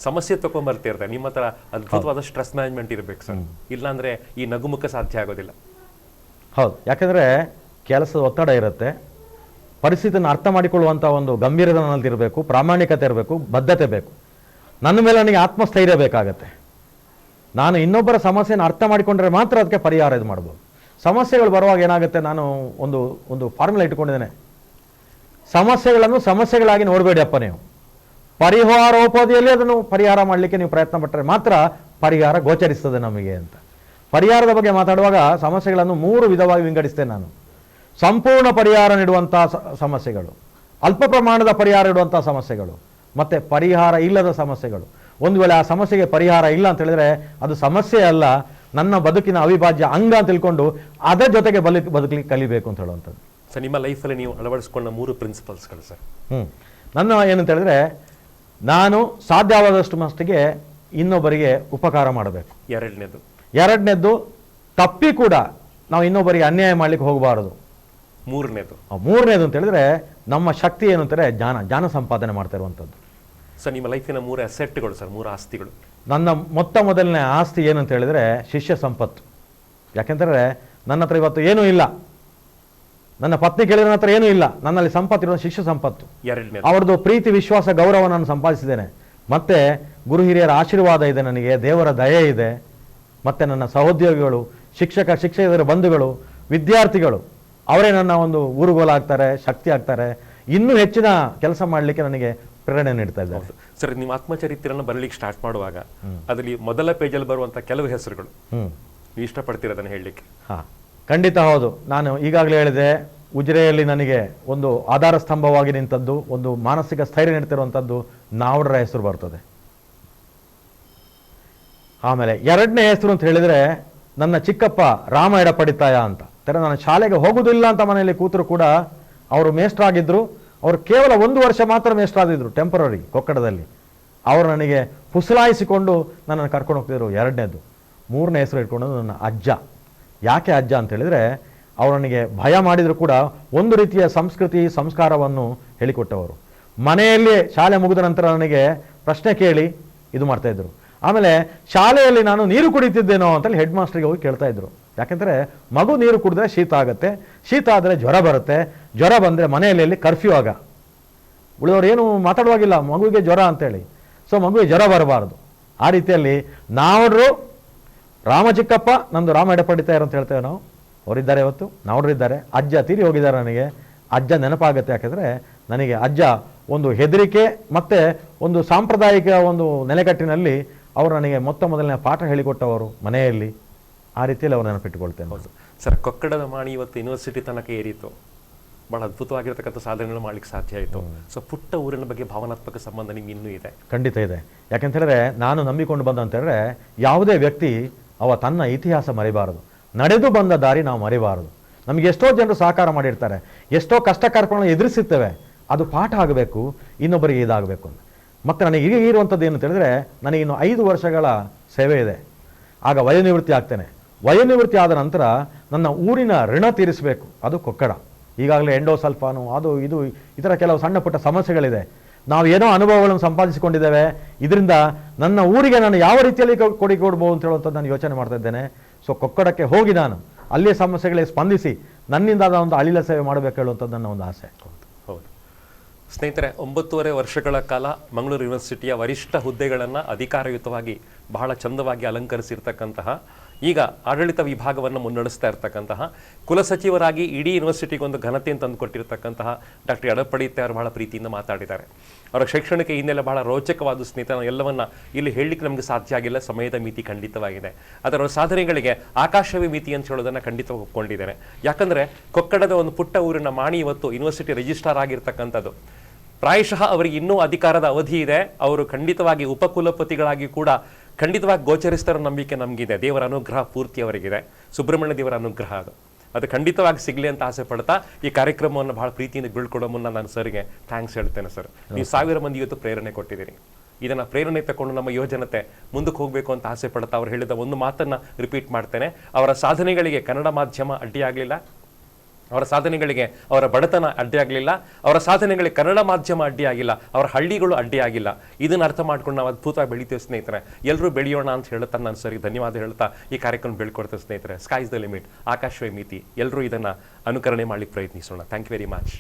ಸಮಸ್ಯೆ ತಗೊಂಡ್ಬರ್ತಿರ್ತಾರೆ. ನಿಮ್ಮ ಹತ್ರ ಅದ್ಭುತವಾದ ಸ್ಟ್ರೆಸ್ ಮ್ಯಾನೇಜ್ಮೆಂಟ್ ಇರಬೇಕು ಸರ್. ಇಲ್ಲಾಂದ್ರೆ ಈ ನಗುಮುಖ ಸಾಧ್ಯ ಆಗೋದಿಲ್ಲ. ಹೌದು. ಯಾಕಂದರೆ ಕೆಲಸದ ಒತ್ತಡ ಇರುತ್ತೆ. ಪರಿಸ್ಥಿತಿಯನ್ನು ಅರ್ಥ ಮಾಡಿಕೊಳ್ಳುವಂಥ ಒಂದು ಗಂಭೀರತೆ ನನ್ನಲ್ಲಿ ಇರಬೇಕು, ಪ್ರಾಮಾಣಿಕತೆ ಇರಬೇಕು, ಬದ್ಧತೆ ಬೇಕು. ನನ್ನ ಮೇಲೆ ನನಗೆ ಆತ್ಮಸ್ಥೈರ್ಯ ಬೇಕಾಗತ್ತೆ. ನಾನು ಇನ್ನೊಬ್ಬರ ಸಮಸ್ಯೆಯನ್ನು ಅರ್ಥ ಮಾಡಿಕೊಂಡ್ರೆ ಮಾತ್ರ ಅದಕ್ಕೆ ಪರಿಹಾರ ಇದು ಮಾಡ್ಬೋದು. ಸಮಸ್ಯೆಗಳು ಬರುವಾಗ ಏನಾಗುತ್ತೆ, ನಾನು ಒಂದು ಫಾರ್ಮುಲಾ ಇಟ್ಕೊಂಡಿದ್ದೇನೆ. ಸಮಸ್ಯೆಗಳನ್ನು ಸಮಸ್ಯೆಗಳಾಗಿ ನೋಡಬೇಡಿಯಪ್ಪ, ನೀವು ಪರಿಹಾರೋಪಾದಿಯಲ್ಲಿ ಅದನ್ನು ಪರಿಹಾರ ಮಾಡಲಿಕ್ಕೆ ನೀವು ಪ್ರಯತ್ನ ಪಟ್ಟರೆ ಮಾತ್ರ ಪರಿಹಾರ ಗೋಚರಿಸ್ತದೆ ನಮಗೆ ಅಂತ. ಪರಿಹಾರದ ಬಗ್ಗೆ ಮಾತಾಡುವಾಗ ಸಮಸ್ಯೆಗಳನ್ನು 3 ವಿಧವಾಗಿ ವಿಂಗಡಿಸ್ತೇನೆ ನಾನು. ಸಂಪೂರ್ಣ ಪರಿಹಾರ ನೀಡುವಂಥ ಸಮಸ್ಯೆಗಳು, ಅಲ್ಪ ಪ್ರಮಾಣದ ಪರಿಹಾರ ಇಡುವಂಥ ಸಮಸ್ಯೆಗಳು, ಮತ್ತು ಪರಿಹಾರ ಇಲ್ಲದ ಸಮಸ್ಯೆಗಳು. ಒಂದು ವೇಳೆ ಆ ಸಮಸ್ಯೆಗೆ ಪರಿಹಾರ ಇಲ್ಲ ಅಂತ ಹೇಳಿದ್ರೆ ಅದು ಸಮಸ್ಯೆ ಅಲ್ಲ, ನನ್ನ ಬದುಕಿನ ಅವಿಭಾಜ್ಯ ಅಂಗ ಅಂತ ತಿಳ್ಕೊಂಡು ಅದರ ಜೊತೆಗೆ ಬದುಕಲಿಕ್ಕೆ ಕಲಿಬೇಕು ಅಂತ ಹೇಳುವಂಥದ್ದು. ಸರ್, ನಿಮ್ಮ ಲೈಫಲ್ಲಿ ನೀವು ಅಳವಡಿಸ್ಕೊಂಡ 3 ಪ್ರಿನ್ಸಿಪಲ್ಸ್ಗಳು ಸರ್? ನನ್ನ ಏನಂತ ಹೇಳಿದ್ರೆ, ನಾನು ಸಾಧ್ಯವಾದಷ್ಟು ಮಟ್ಟಿಗೆ ಇನ್ನೊಬ್ಬರಿಗೆ ಉಪಕಾರ ಮಾಡಬೇಕು. ಎರಡನೇದು ತಪ್ಪಿ ಕೂಡ ನಾವು ಇನ್ನೊಬ್ಬರಿಗೆ ಅನ್ಯಾಯ ಮಾಡಲಿಕ್ಕೆ ಹೋಗಬಾರದು. ಮೂರನೇದು ಅಂತ ಹೇಳಿದ್ರೆ, ನಮ್ಮ ಶಕ್ತಿ ಏನು ಅಂತಾರೆ, ಜ್ಞಾನ ಸಂಪಾದನೆ ಮಾಡ್ತಾ ಇರುವಂಥದ್ದು. ಸರ್, ನಿಮ್ಮ ಲೈಫಿನ 3 ಅಸೆಟ್ಗಳು ಸರ್, 3 ಆಸ್ತಿಗಳು? ನನ್ನ ಮೊದಲನೇ ಆಸ್ತಿ ಏನಂತ ಹೇಳಿದ್ರೆ ಶಿಷ್ಯ ಸಂಪತ್ತು. ಯಾಕೆಂತಂದರೆ ನನ್ನ ಹತ್ರ ಇವತ್ತು ಏನೂ ಇಲ್ಲ, ನನ್ನ ಪತ್ನಿ ಕೇಳಿದ ಹತ್ರ ಏನೂ ಇಲ್ಲ, ನನ್ನಲ್ಲಿ ಸಂಪತ್ತಿರುವ ಶಿಷ್ಯ ಸಂಪತ್ತು. ಅವ್ರದ್ದು ಪ್ರೀತಿ, ವಿಶ್ವಾಸ, ಗೌರವ ನಾನು ಸಂಪಾದಿಸಿದ್ದೇನೆ. ಮತ್ತೆ ಗುರು ಹಿರಿಯರ ಆಶೀರ್ವಾದ ಇದೆ ನನಗೆ, ದೇವರ ದಯೆ ಇದೆ. ಮತ್ತೆ ನನ್ನ ಸಹೋದ್ಯೋಗಿಗಳು, ಶಿಕ್ಷಕರ ಬಂಧುಗಳು, ವಿದ್ಯಾರ್ಥಿಗಳು, ಅವರೇ ನನ್ನ ಒಂದು ಊರುಗೋಲಾಗ್ತಾರೆ, ಶಕ್ತಿ ಆಗ್ತಾರೆ. ಇನ್ನೂ ಹೆಚ್ಚಿನ ಕೆಲಸ ಮಾಡಲಿಕ್ಕೆ ನನಗೆ ಪ್ರೇರಣೆ ನೀಡ್ತಾ ಇದ್ದಾರೆ. ಸರ್, ನಿಮ್ಮ ಆತ್ಮಚರಿತ್ರೆಯನ್ನು ಬರಲಿಕ್ಕೆ ಸ್ಟಾರ್ಟ್ ಮಾಡುವಾಗ ಅದರಲ್ಲಿ ಮೊದಲ ಪೇಜಲ್ಲಿ ಬರುವಂಥ ಕೆಲವು ಹೆಸರುಗಳು ನೀವು ಇಷ್ಟಪಡ್ತೀರದನ್ನು ಹೇಳಲಿಕ್ಕೆ? ಖಂಡಿತ ಹೌದು. ನಾನು ಈಗಾಗಲೇ ಹೇಳಿದೆ, ಉಜಿರೆಯಲ್ಲಿ ನನಗೆ ಒಂದು ಆಧಾರ ಸ್ತಂಭವಾಗಿ ನಿಂತದ್ದು, ಒಂದು ಮಾನಸಿಕ ಸ್ಥೈರ್ಯ ನೀಡ್ತಿರುವಂಥದ್ದು ನಾವಡರ ಹೆಸರು ಬರ್ತದೆ. ಆಮೇಲೆ ಎರಡನೇ ಹೆಸರು ಅಂತ ಹೇಳಿದರೆ ನನ್ನ ಚಿಕ್ಕಪ್ಪ ರಾಮ ಎಡಪಡಿತಾಯ ಅಂತ. ನಾನು ಶಾಲೆಗೆ ಹೋಗುವುದಿಲ್ಲ ಅಂತ ಮನೆಯಲ್ಲಿ ಕೂತರು ಕೂಡ ಅವರು ಮೇಷ್ಟ್ರಾಗಿದ್ದರು. ಅವರು ಕೇವಲ 1 ವರ್ಷ ಮಾತ್ರ ಮೇಷ್ಟ್ರಾದಿದ್ರು, ಟೆಂಪರರಿ, ಕೊಕ್ಕಡದಲ್ಲಿ. ಅವರು ನನಗೆ ಫುಸಲಾಯಿಸಿಕೊಂಡು ನನ್ನನ್ನು ಕರ್ಕೊಂಡು ಹೋಗ್ತಿದ್ರು. ಎರಡನೇದು. ಮೂರನೇ ಹೆಸರು ಇಟ್ಕೊಂಡು ನನ್ನ ಅಜ್ಜ. ಯಾಕೆ ಅಜ್ಜ ಅಂತ ಹೇಳಿದರೆ, ಅವರು ನನಗೆ ಭಯ ಮಾಡಿದರೂ ಕೂಡ ಒಂದು ರೀತಿಯ ಸಂಸ್ಕೃತಿ ಸಂಸ್ಕಾರವನ್ನು ಹೇಳಿಕೊಟ್ಟವರು. ಮನೆಯಲ್ಲಿ ಶಾಲೆ ಮುಗಿದ ನಂತರ ನನಗೆ ಪ್ರಶ್ನೆ ಕೇಳಿ ಇದು ಮಾಡ್ತಾಯಿದ್ರು. ಆಮೇಲೆ ಶಾಲೆಯಲ್ಲಿ ನಾನು ನೀರು ಕುಡಿತಿದ್ದೇನೋ ಅಂತೇಳಿ ಹೆಡ್ ಮಾಸ್ಟ್ರಿಗೆ ಹೋಗಿ ಕೇಳ್ತಾ ಇದ್ರು. ಯಾಕೆಂದರೆ ಮಗು ನೀರು ಕುಡಿದ್ರೆ ಶೀತ ಆಗುತ್ತೆ, ಶೀತ ಆದರೆ ಜ್ವರ ಬರುತ್ತೆ, ಜ್ವರ ಬಂದರೆ ಮನೆಯಲ್ಲಿ ಕರ್ಫ್ಯೂ ಆಗ ಉಳಿದವರು ಏನು ಮಾತಾಡುವಾಗಿಲ್ಲ, ಮಗುವಿಗೆ ಜ್ವರ ಅಂತೇಳಿ. ಸೊ ಮಗುವಿಗೆ ಜ್ವರ ಬರಬಾರ್ದು. ಆ ರೀತಿಯಲ್ಲಿ ನಾವಡ್ರು ರಾಮ ಚಿಕ್ಕಪ್ಪ, ನಂದು ರಾಮ ಎಡಪಡಿತಾಯರು ಅಂತ ಹೇಳ್ತೇವೆ ನಾವು. ಅವರಿದ್ದಾರೆ ಇವತ್ತು ನಾವ್ರಿದ್ದಾರೆ. ಅಜ್ಜ ತೀರಿ ಹೋಗಿದ್ದಾರೆ. ನನಗೆ ಅಜ್ಜ ನೆನಪಾಗುತ್ತೆ. ಯಾಕೆಂದರೆ ನನಗೆ ಅಜ್ಜ ಒಂದು ಹೆದರಿಕೆ ಮತ್ತು ಒಂದು ಸಾಂಪ್ರದಾಯಿಕ ಒಂದು ನೆಲೆಗಟ್ಟಿನಲ್ಲಿ ಅವರು ನನಗೆ ಮೊದಲನೇ ಪಾಠ ಹೇಳಿಕೊಟ್ಟವರು ಮನೆಯಲ್ಲಿ. ಆ ರೀತಿಯಲ್ಲಿ ಅವ್ರು ನೆನಪಿಟ್ಟುಕೊಳ್ತೇನೆ. ಹೌದು ಸರ್, ಕೊಕ್ಕಡದ ಮಾಣಿ ಇವತ್ತು ಯೂನಿವರ್ಸಿಟಿ ತನಕ ಏರಿತು. ಭಾಳ ಅದ್ಭುತವಾಗಿರ್ತಕ್ಕಂಥ ಸಾಧನೆಗಳು ಮಾಡ್ಲಿಕ್ಕೆ ಸಾಧ್ಯ ಆಯಿತು. ಸೊ ಪುಟ್ಟ ಊರಿನ ಬಗ್ಗೆ ಭಾವನಾತ್ಮಕ ಸಂಬಂಧ ನಿಮ್ಗೆ ಇನ್ನೂ ಇದೆ? ಖಂಡಿತ ಇದೆ. ಯಾಕೆಂತ ಹೇಳಿದ್ರೆ ನಾನು ನಂಬಿಕೊಂಡು ಬಂದ ಅಂತ ಹೇಳಿದ್ರೆ, ಯಾವುದೇ ವ್ಯಕ್ತಿ ತನ್ನ ಇತಿಹಾಸ ಮರಿಬಾರದು, ನಡೆದು ಬಂದ ದಾರಿ ನಾವು ಮರಿಬಾರದು. ನಮಗೆ ಎಷ್ಟೋ ಜನರು ಸಹಕಾರ ಮಾಡಿರ್ತಾರೆ, ಎಷ್ಟೋ ಕಷ್ಟ ಕಾರ್ಪಣ್ಯಗಳನ್ನು ಎದುರಿಸಿರ್ತೇವೆ, ಅದು ಪಾಠ ಆಗಬೇಕು, ಇನ್ನೊಬ್ಬರಿಗೆ ಇದಾಗಬೇಕು ಅಂತ. ಮತ್ತು ನನಗೆ ಈಗ ಇರುವಂಥದ್ದು ಏನು ಅಂತ ಹೇಳಿದ್ರೆ, ನನಗಿನ್ನು 5 ವರ್ಷಗಳ ಸೇವೆ ಇದೆ. ಆಗ ವಯೋನಿವೃತ್ತಿ ಆಗ್ತೇನೆ. ವಯೋನಿವೃತ್ತಿ ಆದ ನಂತರ ನನ್ನ ಊರಿನ ಋಣ ತೀರಿಸಬೇಕು. ಅದು ಕೊಕ್ಕಡ. ಈಗಾಗಲೇ ಎಂಡೋಸಲ್ಫಾನು ಅದು ಇದು ಈ ಥರ ಕೆಲವು ಸಣ್ಣ ಪುಟ್ಟ ಸಮಸ್ಯೆಗಳಿದೆ. ನಾವು ಏನೋ ಅನುಭವಗಳನ್ನು ಸಂಪಾದಿಸಿಕೊಂಡಿದ್ದೇವೆ. ಇದರಿಂದ ನನ್ನ ಊರಿಗೆ ನಾನು ಯಾವ ರೀತಿಯಲ್ಲಿ ಕೊಡುಗೆ ಕೊಡ್ಬೋದು ಅಂತ ಹೇಳುವಂಥದ್ದು ನಾನು ಯೋಚನೆ ಮಾಡ್ತಾ ಇದ್ದೇನೆ. ಸೊ ಕೊಕ್ಕಡಕ್ಕೆ ಹೋಗಿ ನಾನು ಅಲ್ಲಿಯ ಸಮಸ್ಯೆಗಳಿಗೆ ಸ್ಪಂದಿಸಿ ನನ್ನಿಂದ ಒಂದು ಅಳಿಲ ಸೇವೆ ಮಾಡಬೇಕು ಹೇಳುವಂಥದ್ದು ನನ್ನ ಒಂದು ಆಸೆ. ಹೌದು ಸ್ನೇಹಿತರೆ, 9.5 ವರ್ಷಗಳ ಕಾಲ ಮಂಗಳೂರು ಯೂನಿವರ್ಸಿಟಿಯ ವರಿಷ್ಠ ಹುದ್ದೆಗಳನ್ನು ಅಧಿಕಾರಯುತವಾಗಿ ಬಹಳ ಚಂದವಾಗಿ ಅಲಂಕರಿಸಿರ್ತಕ್ಕಂತಹ, ಈಗ ಆಡಳಿತ ವಿಭಾಗವನ್ನು ಮುನ್ನಡೆಸ್ತಾ ಇರ್ತಕ್ಕಂತಹ, ಕುಲಸಚಿವರಾಗಿ ಇಡೀ ಯೂನಿವರ್ಸಿಟಿಗೊಂದು ಘನತೆಯನ್ನು ತಂದುಕೊಟ್ಟಿರ್ತಕ್ಕಂತಹ ಡಾಕ್ಟರ್ ಎಡಪಡಿತ್ತೆ ಅವರು ಬಹಳ ಪ್ರೀತಿಯಿಂದ ಮಾತಾಡಿದ್ದಾರೆ. ಅವರ ಶೈಕ್ಷಣಿಕ ಹಿನ್ನೆಲೆ ಬಹಳ ರೋಚಕವಾದ ಸ್ನೇಹಿತರ ಎಲ್ಲವನ್ನ ಇಲ್ಲಿ ಹೇಳಲಿಕ್ಕೆ ನಮಗೆ ಸಾಧ್ಯ ಆಗಿಲ್ಲ, ಸಮಯದ ಮಿತಿ ಖಂಡಿತವಾಗಿದೆ. ಅದರ ಸಾಧನೆಗಳಿಗೆ ಆಕಾಶವೇ ಮಿತಿ ಅಂತ ಹೇಳೋದನ್ನು ಖಂಡಿತವಾಗಿ ಒಪ್ಕೊಂಡಿದ್ದೇನೆ. ಯಾಕಂದರೆ ಕೊಕ್ಕಡದ ಒಂದು ಪುಟ್ಟ ಊರಿನ ಮಾಣಿ ಇವತ್ತು ಯೂನಿವರ್ಸಿಟಿ ರಿಜಿಸ್ಟ್ರಾರ್ ಆಗಿರ್ತಕ್ಕಂಥದ್ದು. ಪ್ರಾಯಶಃ ಅವರಿಗೆ ಇನ್ನೂ ಅಧಿಕಾರದ ಅವಧಿ ಇದೆ. ಅವರು ಖಂಡಿತವಾಗಿ ಉಪಕುಲಪತಿಗಳಾಗಿ ಕೂಡ ಖಂಡಿತವಾಗಿ ಗೋಚರಿಸ್ತಾರೋ ನಂಬಿಕೆ ನಮಗಿದೆ. ದೇವರ ಅನುಗ್ರಹ ಪೂರ್ತಿ ಅವರಿಗಿದೆ. ಸುಬ್ರಹ್ಮಣ್ಯ ದೇವರ ಅನುಗ್ರಹ ಅದು ಖಂಡಿತವಾಗಿ ಸಿಗಲಿ ಅಂತ ಆಸೆ ಪಡ್ತಾ ಈ ಕಾರ್ಯಕ್ರಮವನ್ನು ಬಹಳ ಪ್ರೀತಿಯಿಂದ ಬೀಳ್ಕೊಡೋ ಮುನ್ನ ನಾನು ಸರ್ಗೆ ಥ್ಯಾಂಕ್ಸ್ ಹೇಳ್ತೇನೆ. ಸರ್, ನೀವು 1000 ಮಂದಿ ಇವತ್ತು ಪ್ರೇರಣೆ ಕೊಟ್ಟಿದ್ದೀರಿ. ಇದನ್ನು ಪ್ರೇರಣೆ ತಗೊಂಡು ನಮ್ಮ ಯುವಜನತೆ ಮುಂದಕ್ಕೆ ಹೋಗಬೇಕು ಅಂತ ಆಸೆ ಪಡ್ತಾ ಅವ್ರು ಹೇಳಿದ ಒಂದು ಮಾತನ್ನು ರಿಪೀಟ್ ಮಾಡ್ತೇನೆ. ಅವರ ಸಾಧನೆಗಳಿಗೆ ಕನ್ನಡ ಮಾಧ್ಯಮ ಅಡ್ಡಿಯಾಗಲಿಲ್ಲ, ಅವರ ಸಾಧನೆಗಳಿಗೆ ಅವರ ಬಡತನ ಅಡ್ಡಿಯಾಗಲಿಲ್ಲ, ಅವರ ಸಾಧನೆಗಳಿಗೆ ಕನ್ನಡ ಮಾಧ್ಯಮ ಅಡ್ಡಿಯಾಗಿಲ್ಲ, ಅವರ ಹಳ್ಳಿಗಳು ಅಡ್ಡಿಯಾಗಿಲ್ಲ. ಇದನ್ನು ಅರ್ಥ ಮಾಡ್ಕೊಂಡು ನಾವು ಅದ್ಭುತವಾಗಿ ಬೆಳಿತೀವಿ ಸ್ನೇಹಿತರೆ. ಎಲ್ಲರೂ ಬೆಳೆಯೋಣ ಅಂತ ಹೇಳ್ತಾ ನಾನು ಸರಿ ಧನ್ಯವಾದ ಹೇಳ್ತಾ ಈ ಕಾರ್ಯಕ್ರಮ ಬೆಳ್ಕೊಡ್ತೇವೆ ಸ್ನೇಹಿತರೆ. ಸ್ಕೈಸ್ ದ ಲಿಮಿಟ್, ಆಕಾಶವೇ ಮಿತಿ. ಎಲ್ಲರೂ ಇದನ್ನು ಅನುಕರಣೆ ಮಾಡಲಿಕ್ಕೆ ಪ್ರಯತ್ನಿಸೋಣ. Thank you very much.